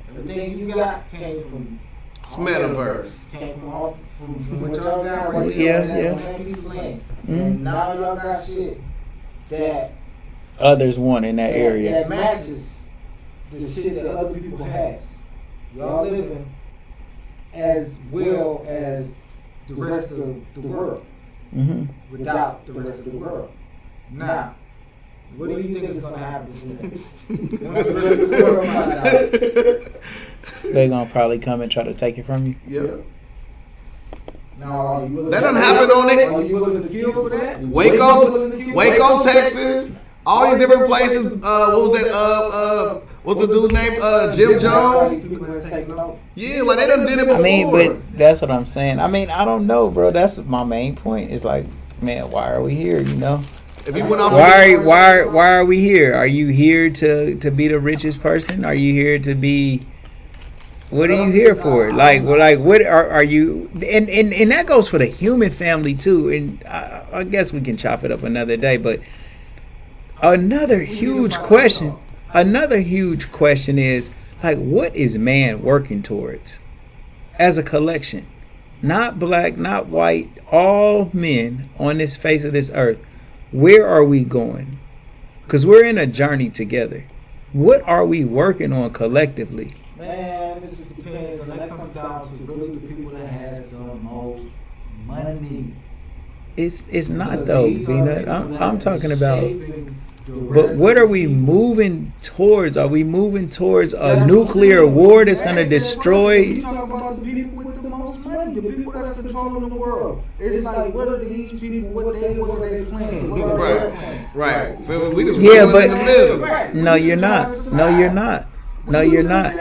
S3: Everything you got came from
S1: SMEDiverse.
S3: Came from what y'all got right
S2: here.
S3: Land. And now y'all got shit that
S2: others want in that area
S3: that matches the shit that other people have. Y'all living as well as the rest of the world without the rest of the world. Now, what do you think is going to happen once the rest of the world finds out?
S2: They're going to probably come and try to take it from you.
S1: Yeah.
S3: Now, are you willing
S1: that doesn't happen on it.
S3: Are you willing to kill for that?
S1: Waco, Texas. All these different places. What was that? What's the dude's name? Jim Jones. Yeah, they done did it before.
S2: I mean, but that's what I'm saying. I mean, I don't know, bro. That's my main point. It's like, man, why are we here? You know,
S1: If you went off,
S2: why are we here? Are you here to be the richest person? Are you here to be? What are you here for? Like what are you? And that goes for the human family too. And I guess we can chop it up another day. But another huge question is, like, what is man working towards as a collection? Not black, not white, all men on this face of this earth. Where are we going? Because we're in a journey together. What are we working on collectively?
S3: Man, it just depends. And that comes down to really the people that has the most money.
S2: It's not though, Beanut. I'm talking about. But what are we moving towards? Are we moving towards a nuclear war that's going to destroy?
S3: You talking about the people with the most money, the people that's controlling the world. It's like, what are these people? What are they playing?
S1: right. We just
S2: Yeah,
S1: in the middle.
S2: but no, you're not. No, you're not. No, you're not.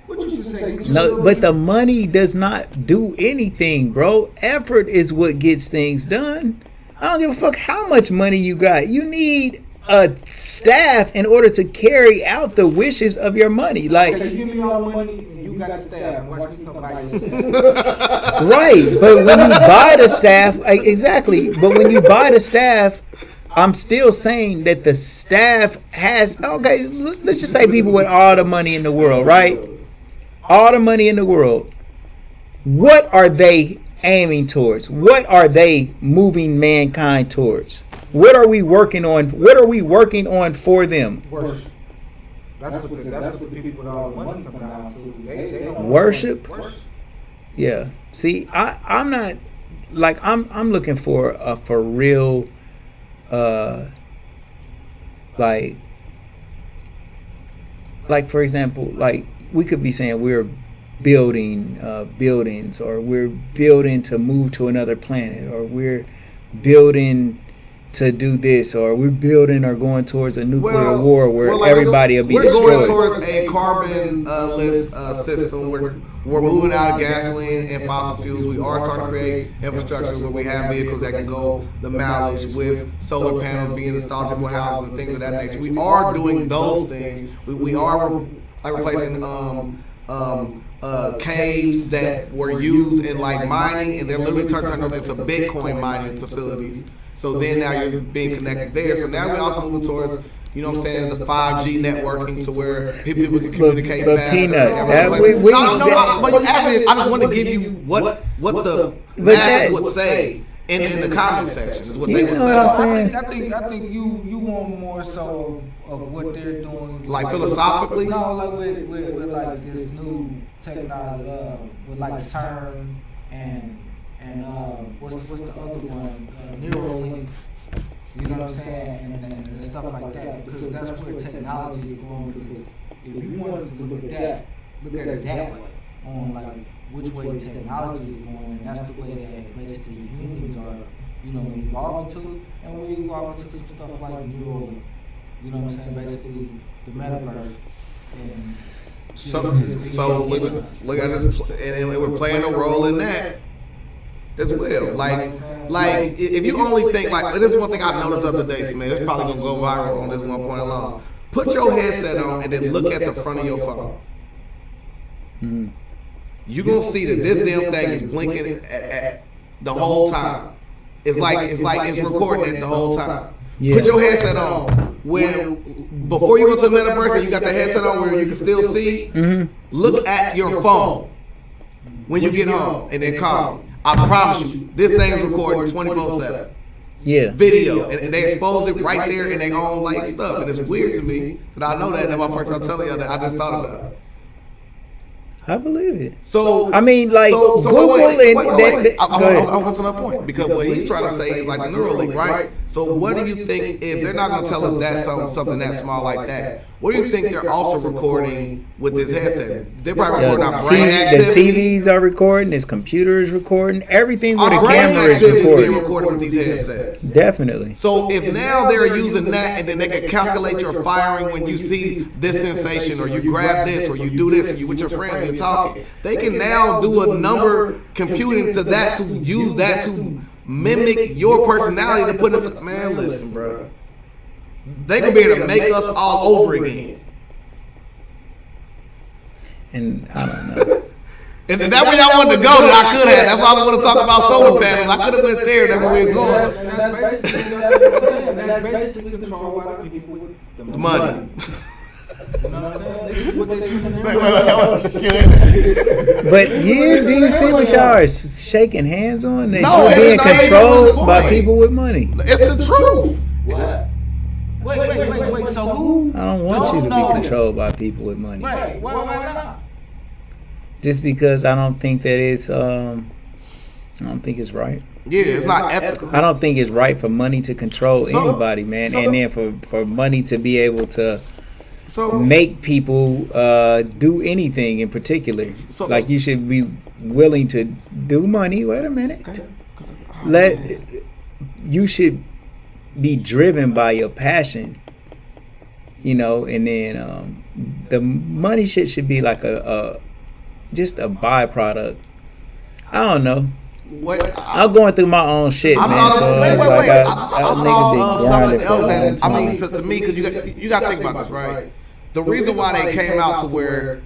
S3: What you just say?
S2: No, but the money does not do anything, bro. Effort is what gets things done. I don't give a fuck how much money you got. You need a staff in order to carry out the wishes of your money. Like,
S3: Okay, give me all the money and you got the staff. Watch me come buy your staff.
S2: right, but when you buy the staff, exactly. But when you buy the staff, I'm still saying that the staff has, okay, let's just say people with all the money in the world, right? All the money in the world. What are they aiming towards? What are they moving mankind towards? What are we working on? What are we working on for them?
S3: Worship. That's what the people with all the money come down to. They don't
S2: Worship? Yeah. See, I'm not, like, I'm looking for a for real, like for example, like, we could be saying we're building buildings, or we're building to move to another planet, or we're building to do this, or we're building or going towards a nuclear war where everybody will be destroyed.
S1: We're going towards a carbon-less system. We're moving out of gasoline and fossil fuels. We are starting to create infrastructure where we have vehicles that can go the mileage with solar panels being installed in people houses and things of that nature. We are doing those things. We are replacing caves that were used in like mining, and they're literally turning those into Bitcoin mining facilities. So then now you're being connected there. So now we're also moving towards, you know what I'm saying, the 5G networking to where people can communicate
S2: but
S1: faster.
S2: Peanut,
S1: But you asked me, I just want to give you what the masses would say in the comment section is what they would say.
S3: I think you want more so of what they're doing,
S1: Like philosophically?
S3: No, like with like this new technology, with like CERN and what's the other one? Neuralink. You know what I'm saying? And stuff like that. Because that's where technology is going. Because if you wanted to look at it that way, on like which way technology is going, and that's the way that basically humans are, you know, evolving to, and we're evolving to some stuff like Neuralink. You know what I'm saying? Basically, the metaverse. And
S1: so look at this, and we're playing a role in that as well. Like if you only think, like, this is one thing I noticed the other day, Smith. It's probably gonna go viral on this one point alone. Put your headset on and then look at the front of your phone.
S2: Mm-hmm.
S1: You're gonna see that this damn thing is blinking at the whole time. It's like it's recording it the whole time.
S2: Yeah.
S1: Put your headset on before you go to the metaverse and you got the headset on where you can still see.
S2: Mm-hmm.
S1: Look at your phone when you get home and then call me. I promise you, this thing is recording 24/7.
S2: Yeah.
S1: Video, and they expose it right there in their own like stuff, and it's weird to me that I know that. And my first time telling you that, I just thought about it.
S2: I believe it.
S1: So
S2: I mean, like,
S1: so
S2: Google
S1: wait.
S2: I
S1: I want to another point, because what he's trying to say is like the Neuralink, right? So what do you think, if they're not going to tell us that something that small like that? What do you think they're also recording with this headset? They're probably recording our brain activity.
S2: The TVs are recording. This computer is recording. Everything with
S1: Our
S2: a
S1: brain
S2: camera is
S1: activity is being
S2: recording.
S1: recorded with these headsets.
S2: Definitely.
S1: So if now they're using that, and then they can calculate your firing when you see this sensation, or you grab this, or you do this, or you with your friends and you're talking, they can now do a number computing to that, to use that to mimic your personality to put in. Man, listen, bro. They gonna be able to make us all over again.
S2: And I don't know.
S1: And if that's where y'all wanted to go, then I could have. That's why I want to talk about solar panels. I could have went there. That's where we were going.
S3: And that's basically controlled by the people with the
S1: Money.
S3: You know what I'm saying? This is what they
S2: But do you see what y'all are shaking hands on? That
S1: No,
S2: you're being
S1: it's not
S2: controlled
S1: even
S2: by
S1: the
S2: people with money.
S1: It's the truth.
S3: What? Wait. So who?
S2: I don't want you to
S3: know
S2: be controlled by people with money.
S3: Right. Why not?
S2: Just because I don't think that it's I don't think it's right.
S1: Yeah, it's not ethical.
S2: I don't think it's right for money to control anybody, man. And then for money to be able to make people do anything in particular. Like you should be willing to do money. Wait a minute. You should be driven by your passion, and then the money shit should be like just a byproduct. I don't know. I'm going through my own shit, man. So
S1: wait.
S2: I nigga been grinding for a long time.
S1: I mean, to me, because you got to think about this, right? The reason why they came out to where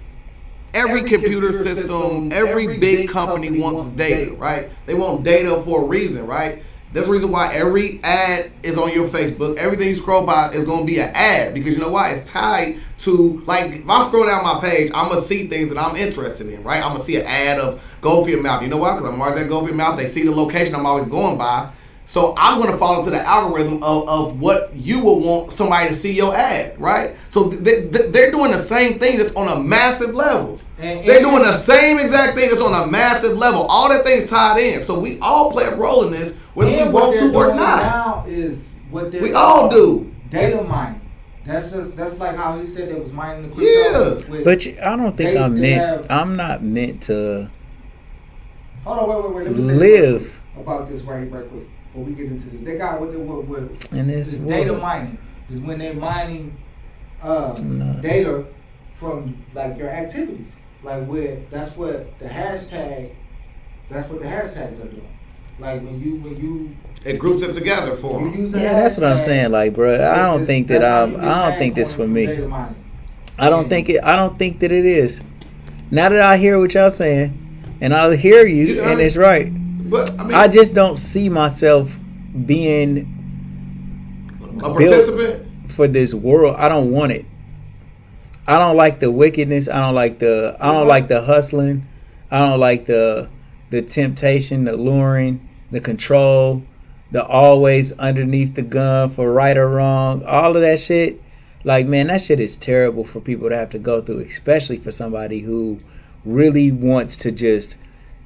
S1: every computer system, every big company wants data, right? They want data for a reason, right? That's the reason why every ad is on your Facebook. Everything you scroll by is going to be an ad, because you know why? It's tied to, like, if I scroll down my page, I'm going to see things that I'm interested in, right? I'm going to see an ad of go for your mouth. You know why? Because I'm always at go for your mouth. They see the location I'm always going by. So I'm going to fall into the algorithm of what you will want somebody to see your ad, right? So they're doing the same thing that's on a massive level. They're doing the same exact thing that's on a massive level. All that thing's tied in. So we all play a role in this, whether we want to or not.
S3: Now is what
S1: we all do.
S3: Data mining. That's like how he said they was mining the crypto.
S2: Yeah. But I don't think I'm not meant to
S3: hold on, wait. Let me say
S2: live
S3: about this right quick before we get into this. They got what
S2: and this
S3: data mining is when they're mining data from like your activities. Like that's what the hashtags are doing. Like when you
S1: it groups it together for them.
S2: That's what I'm saying. Like, bro, I don't think this for me. I don't think that it is. Now that I hear what y'all saying, and I hear you, and it's right. But I just don't see myself being
S1: a participant
S2: for this world. I don't want it. I don't like the wickedness. I don't like the hustling. I don't like the temptation, the luring, the control, the always underneath the gun for right or wrong. All of that shit. Like, man, that shit is terrible for people to have to go through, especially for somebody who really wants to just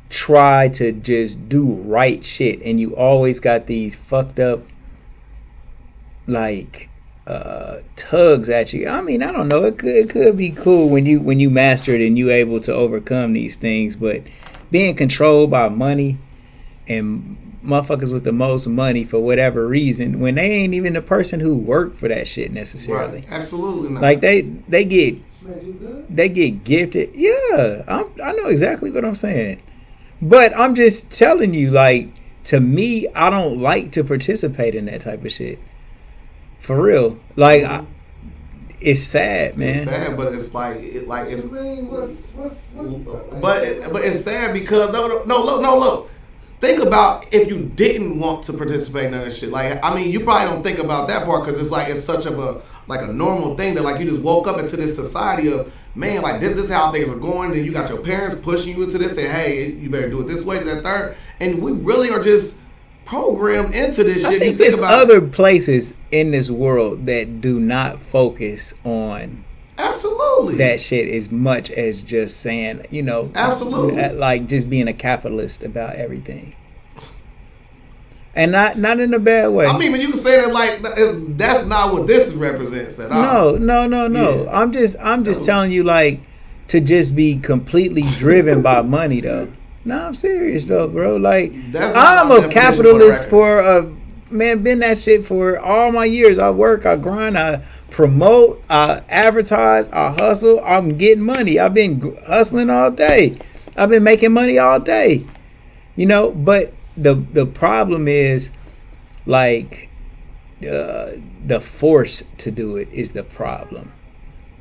S2: try to just do right shit. And you always got these fucked up, like, tugs at you. I mean, I don't know. It could be cool when you master it and you able to overcome these things, but being controlled by money and motherfuckers with the most money for whatever reason, when they ain't even the person who worked for that shit necessarily.
S1: Right. Absolutely not.
S2: Like they get gifted. Yeah, I know exactly what I'm saying, but I'm just telling you, like, to me, I don't like to participate in that type of shit. For real, like, it's sad, man.
S1: It's sad, but it's but it's sad because no. Look, think about if you didn't want to participate in that shit. Like, I mean, you probably don't think about that part because it's such of a normal thing that, like, you just woke up into this society of, man, like, this is how things are going. Then you got your parents pushing you into this, saying, hey, you better do it this way, that third, and we really are just programmed into this shit.
S2: I think there's other places in this world that do not focus on
S1: absolutely
S2: that shit as much as just saying,
S1: absolutely,
S2: like just being a capitalist about everything, and not in a bad way.
S1: I mean, when you say that, like, that's not what this represents at all.
S2: No. Yeah. I'm just telling you, like, to just be completely driven by money, though. No, I'm serious though, bro. Like, I'm a capitalist been that shit for all my years. I work, I grind, I promote, I advertise, I hustle. I'm getting money. I've been hustling all day. I've been making money all day. But the problem is like the force to do it is the problem.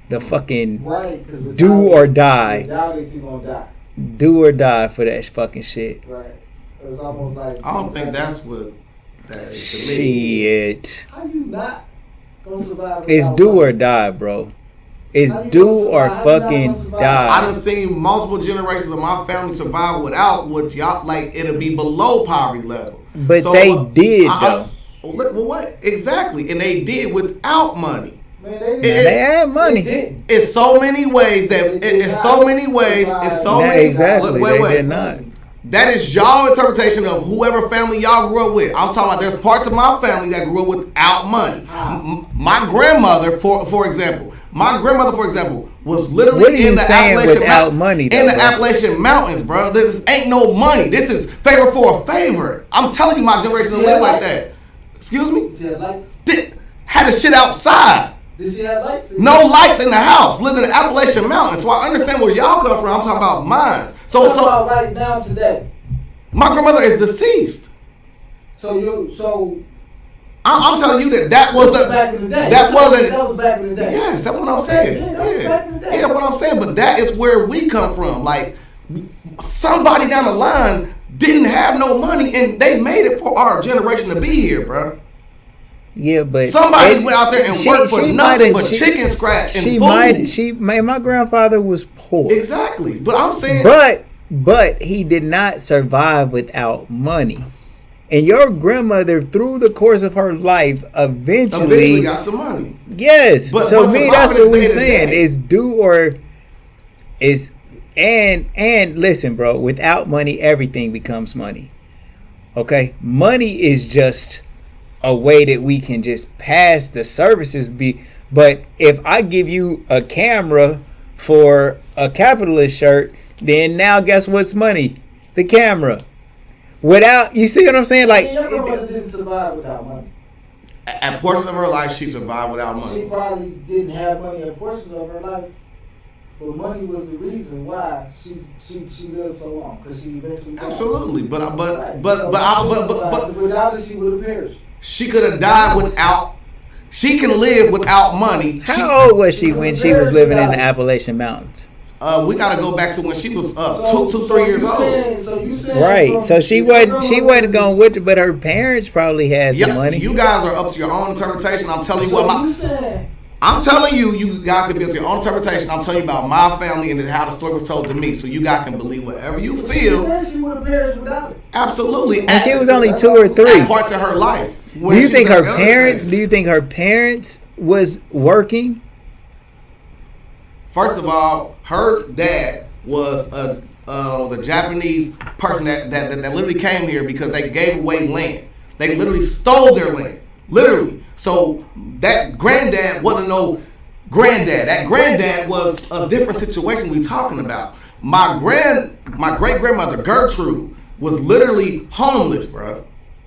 S2: The fucking
S3: Right,
S2: do or die.
S3: Without it, you gonna die.
S2: Do or die for that fucking shit.
S3: Right. It's almost like
S1: I don't think that's what that is to me.
S2: Shit.
S3: How you not gonna survive?
S2: It's
S3: without
S2: do
S3: money?
S2: or die, bro. It's
S3: How you
S2: do
S3: gonna
S2: or
S3: survive? How you not
S2: fucking
S3: gonna survive?
S1: I
S2: die.
S1: done seen multiple generations of my family survive without what y'all like. It'll be below poverty level.
S2: But they did, though.
S1: Well, what exactly? And they did without money.
S3: Man, they
S2: They had money.
S3: didn't.
S1: It's so many ways that it's so many ways. It's so
S2: Nah,
S1: many.
S2: exactly.
S1: Wait,
S2: They
S1: wait.
S2: did not.
S1: That is y'all interpretation of whoever family y'all grew up with. I'm talking about there's parts of my family that grew up without money. My grandmother, for example, was literally
S2: What are you
S1: in the
S2: saying
S1: Appalachian
S2: without money, though,
S1: in the
S2: bro?
S1: Appalachian Mountains, bro. This ain't no money. This is favor for a favor. I'm telling you, my generation don't live like that. Excuse me?
S3: Did she have lights?
S1: Had the shit outside.
S3: Did she have lights?
S1: No lights in the house. Living in the Appalachian Mountains. So I understand where y'all come from. I'm talking about mine.
S3: Talk about right now today.
S1: My grandmother is deceased.
S3: So
S1: I'm telling you that was
S3: back in the day.
S1: that wasn't.
S3: That was back in the day.
S1: Yes, that's what I'm saying.
S3: Yeah, that was back in the day.
S1: Yeah, what I'm saying. But that is where we come from. Like somebody down the line didn't have no money, and they made it for our generation to be here, bro.
S2: Yeah, but
S1: Somebody went out there and worked for nothing but chicken scratch and food.
S2: My grandfather was poor.
S1: Exactly, but I'm saying.
S2: But he did not survive without money. And your grandmother, through the course of her life, eventually
S1: got some money.
S2: Yes.
S1: But
S2: so me, that's what we're
S1: day to
S2: saying.
S1: day.
S2: Is do or is and listen, bro. Without money, everything becomes money. Okay, money is just a way that we can just pass the services. But if I give you a camera for a capitalist shirt, then now guess what's money? The camera. Without, you see what I'm saying? Like,
S3: your grandmother didn't survive without money.
S1: At portions of her life, she survived without money.
S3: She probably didn't have money at portions of her life, but money was the reason why she lived so long, because she eventually died.
S1: Absolutely, but
S3: without it, she would have perished.
S1: She could have died without. She can live without money.
S2: How old was she when she was living in the Appalachian Mountains?
S1: We gotta go back to when she was 3 years old.
S2: Right. So she wasn't going with it, but her parents probably had some money.
S1: You guys are up to your own interpretation. I'm telling you I'm telling you, you guys can build your own interpretation. I'm telling you about my family and how the story was told to me. So you guys can believe whatever you feel.
S3: She said she would have perished without it.
S1: Absolutely.
S2: And she was only 2 or 3.
S1: At parts of her life.
S2: Do you think her parents was working?
S1: First of all, her dad was a Japanese person that literally came here because they gave away land. They literally stole their land. Literally. So that granddad wasn't no granddad. That granddad was a different situation we're talking about. My great grandmother Gertrude was literally homeless, bro,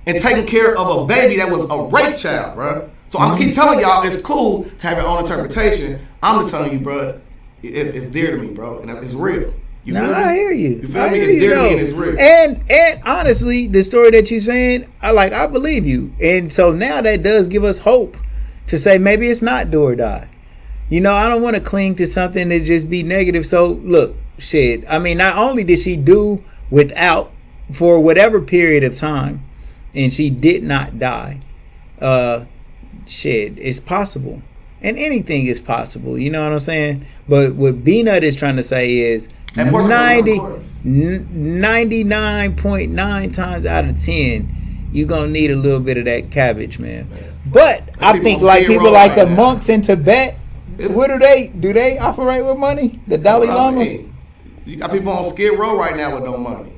S1: and taking care of a baby that was a rape child, bro. So I'm keep telling y'all it's cool to have your own interpretation. I'm just telling you, bro, it's dear to me, bro, and it's real. You feel me?
S2: I hear you.
S1: You feel me? It's dear to me and it's real.
S2: And honestly, the story that you're saying, I believe you. And so now that does give us hope to say maybe it's not do or die. You know, I don't want to cling to something that just be negative. So look, shit. I mean, not only did she do without for whatever period of time, and she did not die. Shit, it's possible. And anything is possible, you know what I'm saying? But what Beanut is trying to say is 99.9 times out of 10, you're going to need a little bit of that cabbage, man. But I think like people like the monks in Tibet, what do they operate with money? The Dalai Lama?
S1: You got people on Skid Row right now with no money.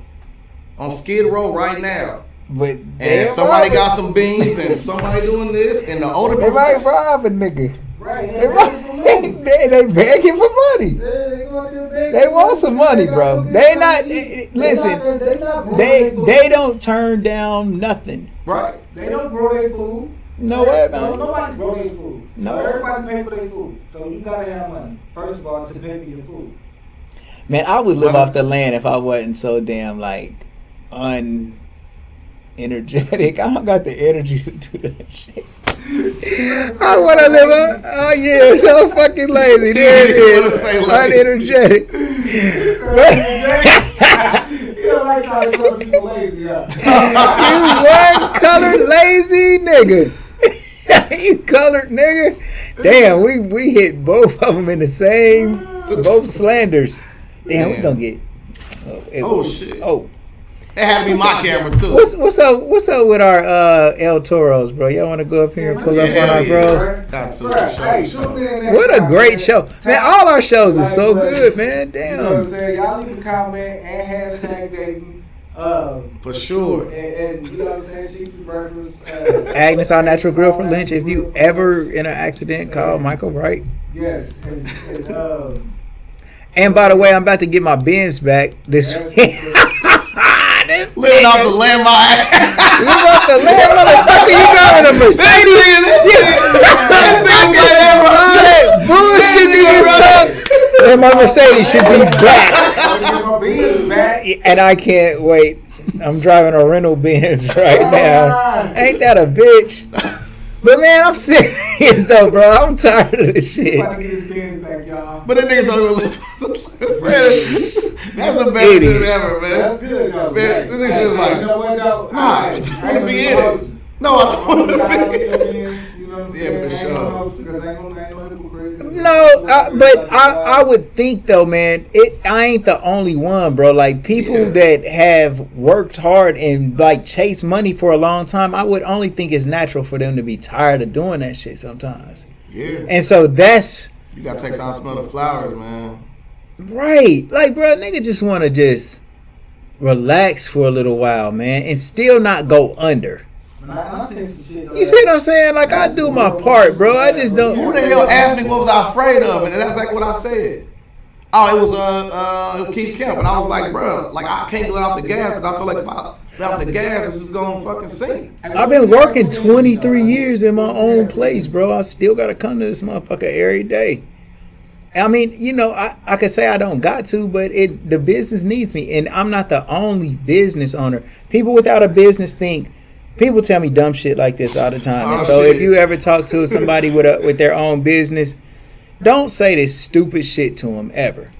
S1: On Skid Row right now.
S2: But
S1: and somebody got some beans and somebody doing this and the older
S2: people. They might rob a nigga.
S3: Right.
S2: They begging for money. They want some money, bro. They not listen. They don't turn down nothing.
S1: Right.
S3: They don't grow their food.
S2: No way, man.
S3: Nobody grow their food.
S2: No.
S3: So everybody pay for their food. So you gotta have money first of all to pay for your food.
S2: Man, I would live off the land if I wasn't so damn energetic. I don't got the energy to do that shit. I want to live a, oh yeah, so fucking lazy. There it is. Unenergetic.
S3: You don't like how people lazy, huh?
S2: You one colored lazy nigga. You colored nigga. Damn, we hit both of them in the same, both slanders. Damn, we gonna get.
S1: Shit.
S2: Oh.
S1: It had to be my camera too.
S2: What's up with our El Toros, bro? Y'all want to go up here and pull up on our bros?
S1: Got to.
S2: What a great show, man! All our shows are so good, man. Damn.
S3: You know what I'm saying? Y'all leave a comment and hashtag dating.
S1: For sure.
S3: And you know what I'm saying? She's breakfast.
S2: Agnes, our natural grill for lunch. If you ever in an accident, call Michael Wright.
S3: Yes,
S2: and by the way, I'm about to get my Benz back this week.
S1: Living off the landmine.
S2: Live off the land, motherfucker. You driving a Mercedes? All that bullshit you just talk. And my Mercedes should be back. And I can't wait. I'm driving a rental Benz right now. Ain't that a bitch? But man, I'm serious though, bro. I'm tired of this shit.
S3: About to get his Benz back, y'all.
S1: But that nigga's only that's the best shit ever, man.
S3: That's good, though.
S1: Man, this nigga was like,
S3: you know what, though?
S1: nah, I want to be in it. No, I don't want to be in it.
S3: You know what I'm
S1: Yeah,
S3: saying?
S1: for sure.
S2: No, but I would think though, man, I ain't the only one, bro. Like people that have worked hard and like chased money for a long time, I would only think it's natural for them to be tired of doing that shit sometimes.
S1: Yeah.
S2: And so that's
S1: you gotta take time to smell the flowers, man.
S2: right. Like, bro, nigga just want to just relax for a little while, man, and still not go under. You see what I'm saying? Like, I do my part, bro. I just don't.
S1: Who the hell asked me what was I afraid of? And that's like what I said. Oh, it was Keith Kemp. And I was like, bro, like, I can't let off the gas because I feel like if I let off the gas, it's just going to fucking sink.
S2: I've been working 23 years in my own place, bro. I still got to come to this motherfucker every day. I mean, you know, I could say I don't got to, but the business needs me. And I'm not the only business owner. People without a business think, people tell me dumb shit like this all the time. And so if you ever talk to somebody with their own business, don't say this stupid shit to them ever.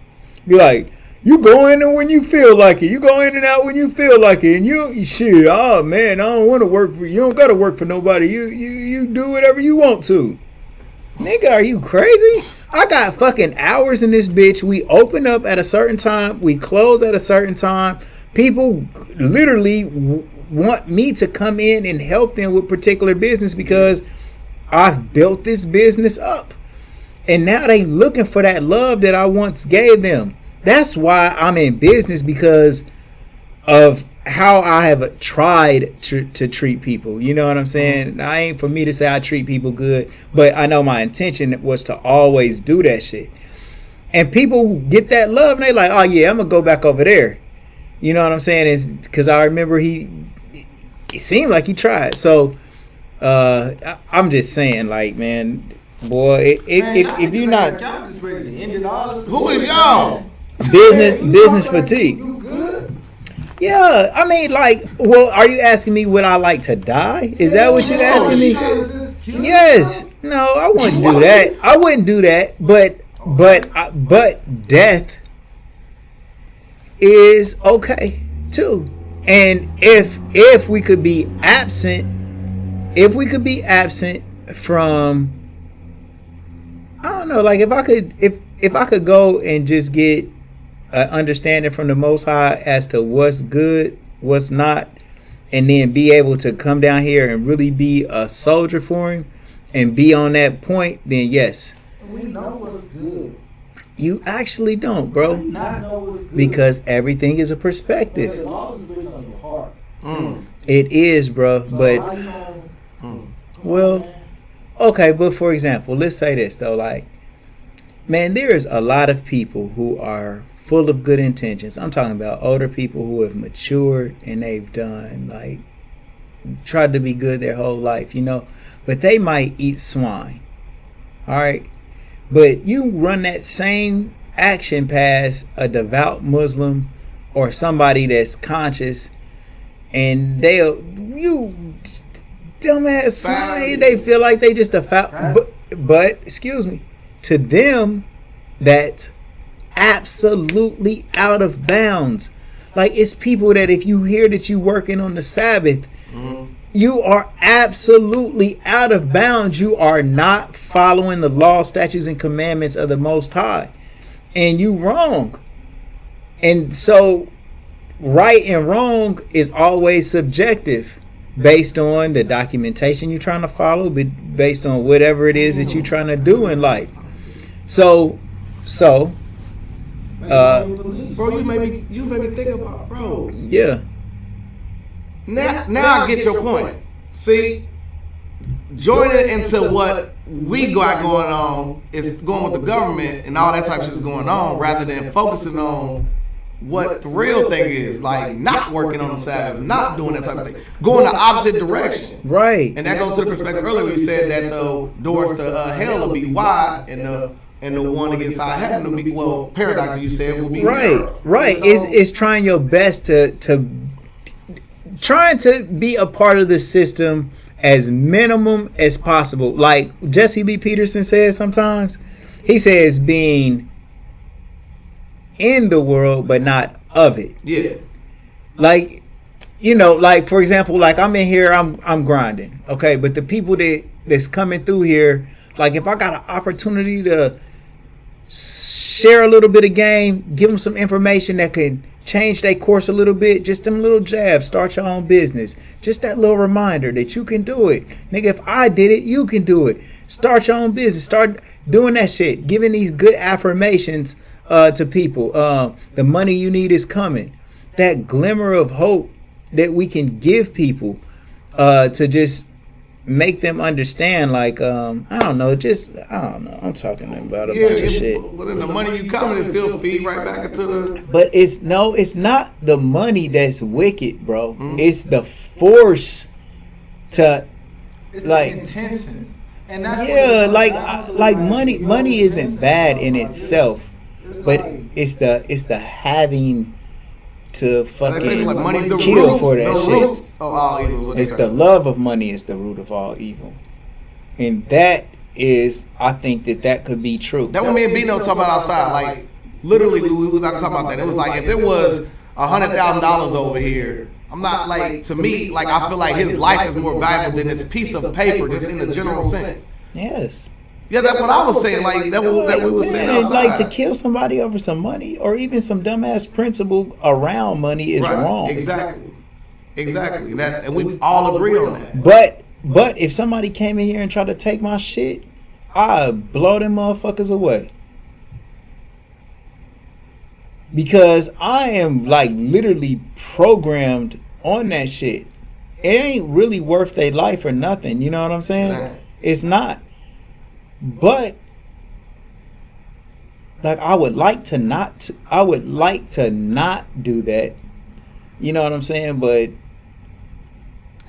S2: Be like, you go in there when you feel like it. You go in and out when you feel like it. And you shit, oh man, I don't want to work for you. You don't got to work for nobody. You do whatever you want to. Nigga, are you crazy? I got fucking hours in this bitch. We open up at a certain time. We close at a certain time. People literally want me to come in and help them with particular business because I've built this business up. And now they looking for that love that I once gave them. That's why I'm in business, because of how I have tried to treat people. You know what I'm saying? I ain't for me to say I treat people good, but I know my intention was to always do that shit. And people get that love and they like, oh yeah, I'm gonna go back over there. You know what I'm saying? Is because I remember it seemed like he tried. So I'm just saying, like, man, boy, if you're not,
S3: y'all just ready to end it all.
S1: Who is y'all?
S2: Business fatigue. Yeah, I mean, like, well, are you asking me would I like to die? Is that what you're asking me? Yes. No, I wouldn't do that. I wouldn't do that. But death is okay too. And if we could be absent, from, I don't know, like if I could go and just get an understanding from the Most High as to what's good, what's not, and then be able to come down here and really be a soldier for him and be on that point, then yes.
S3: We know what's good.
S2: You actually don't, bro.
S3: We not know what's good.
S2: Because everything is a perspective.
S3: As long as it's written on your heart.
S2: It is, bro.
S3: So
S2: But well, okay, but for example, let's say this though, like, man, there is a lot of people who are full of good intentions. I'm talking about older people who have matured and they've done, like, tried to be good their whole life, you know, but they might eat swine. All right. But you run that same action past a devout Muslim or somebody that's conscious, and you dumbass swine, they feel like they just a foul. But excuse me, to them, that's absolutely out of bounds. Like, it's people that if you hear that you working on the Sabbath, you are absolutely out of bounds. You are not following the law, statutes, and commandments of the Most High, and you wrong. And so, right and wrong is always subjective, based on the documentation you're trying to follow, but based on whatever it is that you're trying to do in life. So,
S1: bro, you made me think about, bro.
S2: Yeah.
S1: Now I get your point. See, joining into what we got going on is going with the government and all that type of shit is going on, rather than focusing on what the real thing is, like not working on the Sabbath, not doing that type of thing, going the opposite direction.
S2: Right.
S1: And that goes to the perspective earlier you said that the doors to hell will be wide and the one that gets out of heaven will be, well, paradise, as you said, will be narrow.
S2: Right. So, it's trying your best to trying to be a part of the system as minimum as possible. Like Jesse Lee Peterson says sometimes, he says being in the world but not of it.
S1: Yeah.
S2: Like, you know, like for example, like I'm in here, I'm grinding, okay, but the people that's coming through here, like if I got an opportunity to share a little bit of game, give them some information that can change their course a little bit, just them little jabs, start your own business, just that little reminder that you can do it. Nigga, if I did it, you can do it. Start your own business, start doing that shit, giving these good affirmations to people. The money you need is coming. That glimmer of hope that we can give people to just make them understand, like, I don't know, I'm talking about a bunch of shit.
S1: But then the money you coming is still feed right back into the...
S2: But it's not the money that's wicked, bro. It's the force to,
S3: It's
S2: like,
S3: the intentions. And that's
S2: like money isn't bad in itself, but it's the having to fucking
S1: like money's the
S2: kill
S1: root,
S2: for that
S1: the
S2: shit.
S1: root of all evil.
S2: It's the love of money is the root of all evil, and that is, I think that could be true.
S1: That what me and Beanut talk about outside. Like literally, we was not talking about that. It was like if there was $100,000 over here, I'm not like, to me, like I feel like his life is more valuable than this piece of paper, just in the general sense.
S2: Yes.
S1: Yeah, that's what I was saying. Like that we was saying outside.
S2: Like to kill somebody over some money or even some dumbass principle around money is wrong.
S1: Exactly. And we all agree on that.
S2: But if somebody came in here and tried to take my shit, I'd blow them motherfuckers away. Because I am like literally programmed on that shit. It ain't really worth their life or nothing. You know what I'm saying?
S1: Nah.
S2: It's not. But like I would like to not do that. You know what I'm saying? But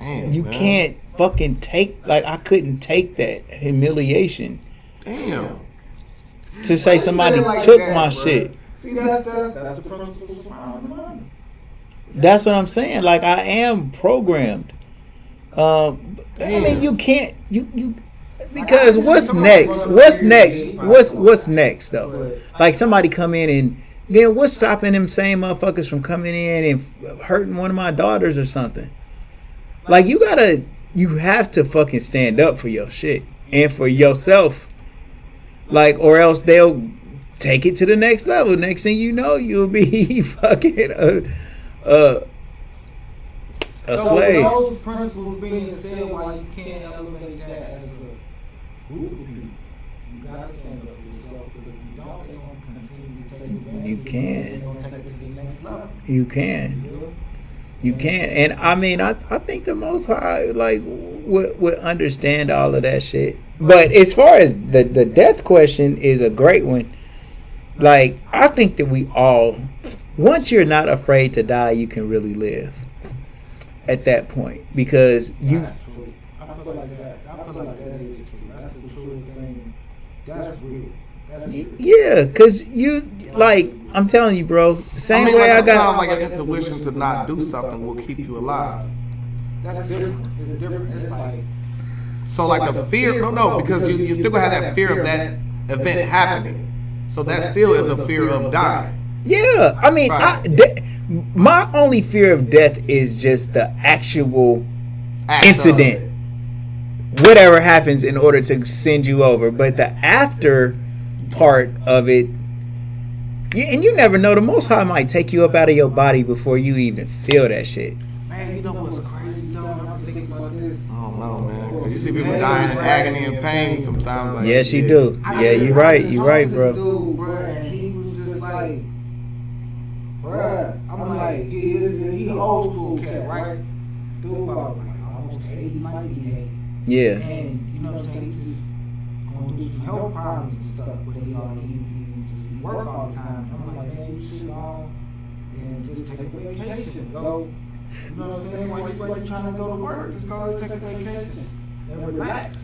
S1: Damn,
S2: you can't fucking take, like I couldn't take that humiliation.
S1: Damn.
S2: To say somebody
S3: like
S2: took
S3: that,
S2: my
S3: bro.
S2: shit.
S3: See, that's the principle behind the money.
S2: That's what I'm saying. Like I am programmed. I mean, you can't you because what's next? What's next though? Like somebody come in and then what's stopping them same motherfuckers from coming in and hurting one of my daughters or something? Like you have to fucking stand up for your shit and for yourself. Like, or else they'll take it to the next level. Next thing you know, you'll be fucking a slave.
S3: So those principles being said, why you can't elevate that as a group of people? You got to stand up for yourself, because if you don't, they're going to continue to take advantage.
S2: You can.
S3: They're going to take it to the next level.
S2: You can. And I mean, I think the Most High like would understand all of that shit. But as far as the death question is a great one. Like, I think that we all, once you're not afraid to die, you can really live at that point. Because you...
S3: That's true. I feel like that is true. That's the truest thing. That's real. That's real.
S2: Yeah, because you, like, I'm telling you, bro. The same
S1: I mean,
S2: way
S1: like,
S2: I got.
S1: sometimes like an intuition to not do something will keep you alive.
S3: That's different. It's different. It's like
S1: So like the fear, no, because you still gonna have that fear of that event happening. So that still is a fear of dying.
S2: Yeah, I mean,
S1: Right.
S2: my only fear of death is just the actual
S1: Act of
S2: incident.
S1: it.
S2: Whatever happens in order to send you over, but the after part of it, and you never know. The Most High might take you up out of your body before you even feel that shit.
S3: man, you know what's crazy though? I'm thinking about this.
S1: I don't know, man. Because you see people dying in agony and pain sometimes. Like,
S2: Yes, you do. Yeah, you're right. You're right, bro.
S3: Dude, bro, and he was just like, bro, I'm like, he old school cat, right? Dude, about like almost 80, 98.
S2: Yeah.
S3: And you know what I'm saying? He just going through some health problems and stuff, but he just work all the time. I'm like, man, you should go and just take a vacation. Go, you know what I'm saying? Why you trying to go to work? Just go and take a vacation and relax.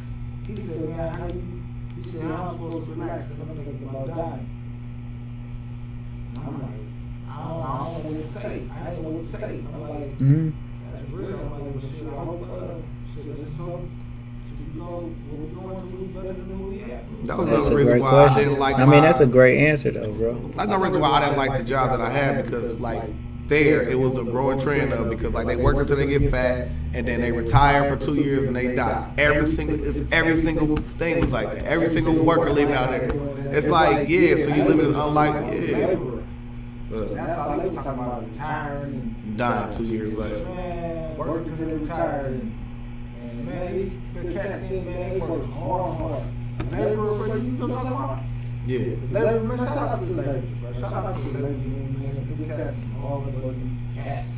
S3: He said, man, he said, how am I supposed to relax if I'm thinking about dying? And I'm like, I don't know what to say. I ain't know what to say. I'm like,
S2: Mm-hmm.
S3: that's real. I'm like, well, shit, I hope, shit, let's hope.
S1: That was
S2: That's a
S1: another reason
S2: great
S1: why I
S2: question.
S1: didn't like.
S2: I mean, that's a great answer, though, bro.
S1: That's no reason why I didn't like the job that I had because like there it was a growing trend of because like they work until they get fat and then they retire for 2 years and they die. Every single thing was like that. Every single worker living out there. It's like yeah, so you live in unlike yeah. But
S3: That's all they was talking about, retiring and
S1: dying 2 years later.
S3: man, work till they retired and man, these cats man, they work hard. Labor, bro, you know what I'm talking about?
S1: Yeah.
S3: Labor, man, shout out to the labor, bro. Shout out to the labor, man. If the cats all the fucking cats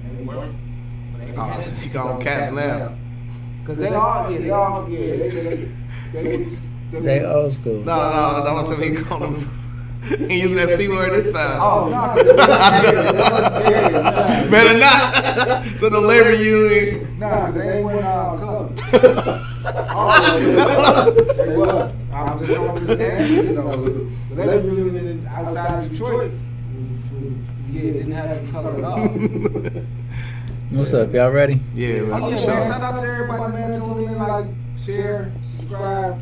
S3: and they work. But they
S1: Oh, he call them cats now.
S3: Cause they all
S2: They old school.
S1: No, that was something he called them. He using that C word this time.
S3: Oh, no.
S1: Better not. So the labor union.
S3: Nah, they ain't went covered. They was. I'm just going to stand, you know. The labor union outside of Detroit, didn't have it covered up.
S2: What's up? Y'all ready?
S1: Yeah, man.
S3: Oh, yeah,
S1: For
S3: man.
S1: sure.
S3: Shout out to everybody, man. Tune in, like, share, subscribe.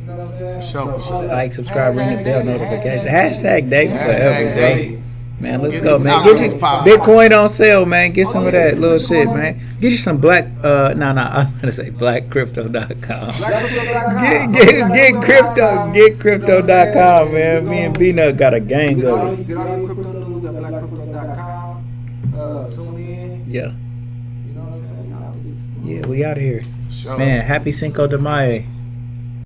S3: You know what I'm saying?
S1: For sure.
S2: Like, subscribe, ring the bell notification. Hashtag day
S1: Hashtag
S2: forever,
S1: day.
S2: bro. Man, let's
S1: Get
S2: go,
S1: the
S2: man.
S1: tacos
S2: Get you
S1: popping.
S2: Bitcoin on sale, man. Get some of that little shit, man. Get you some black. I'm gonna say blackcrypto.com. Get crypto.com, man. Me and Beanut got a gang
S3: Get all
S2: of it.
S3: your crypto news at blackcrypto.com. Tune in.
S2: Yeah,
S3: You know what I'm saying?
S2: yeah, we out of here,
S1: Sure.
S2: man. Happy Cinco de Mayo.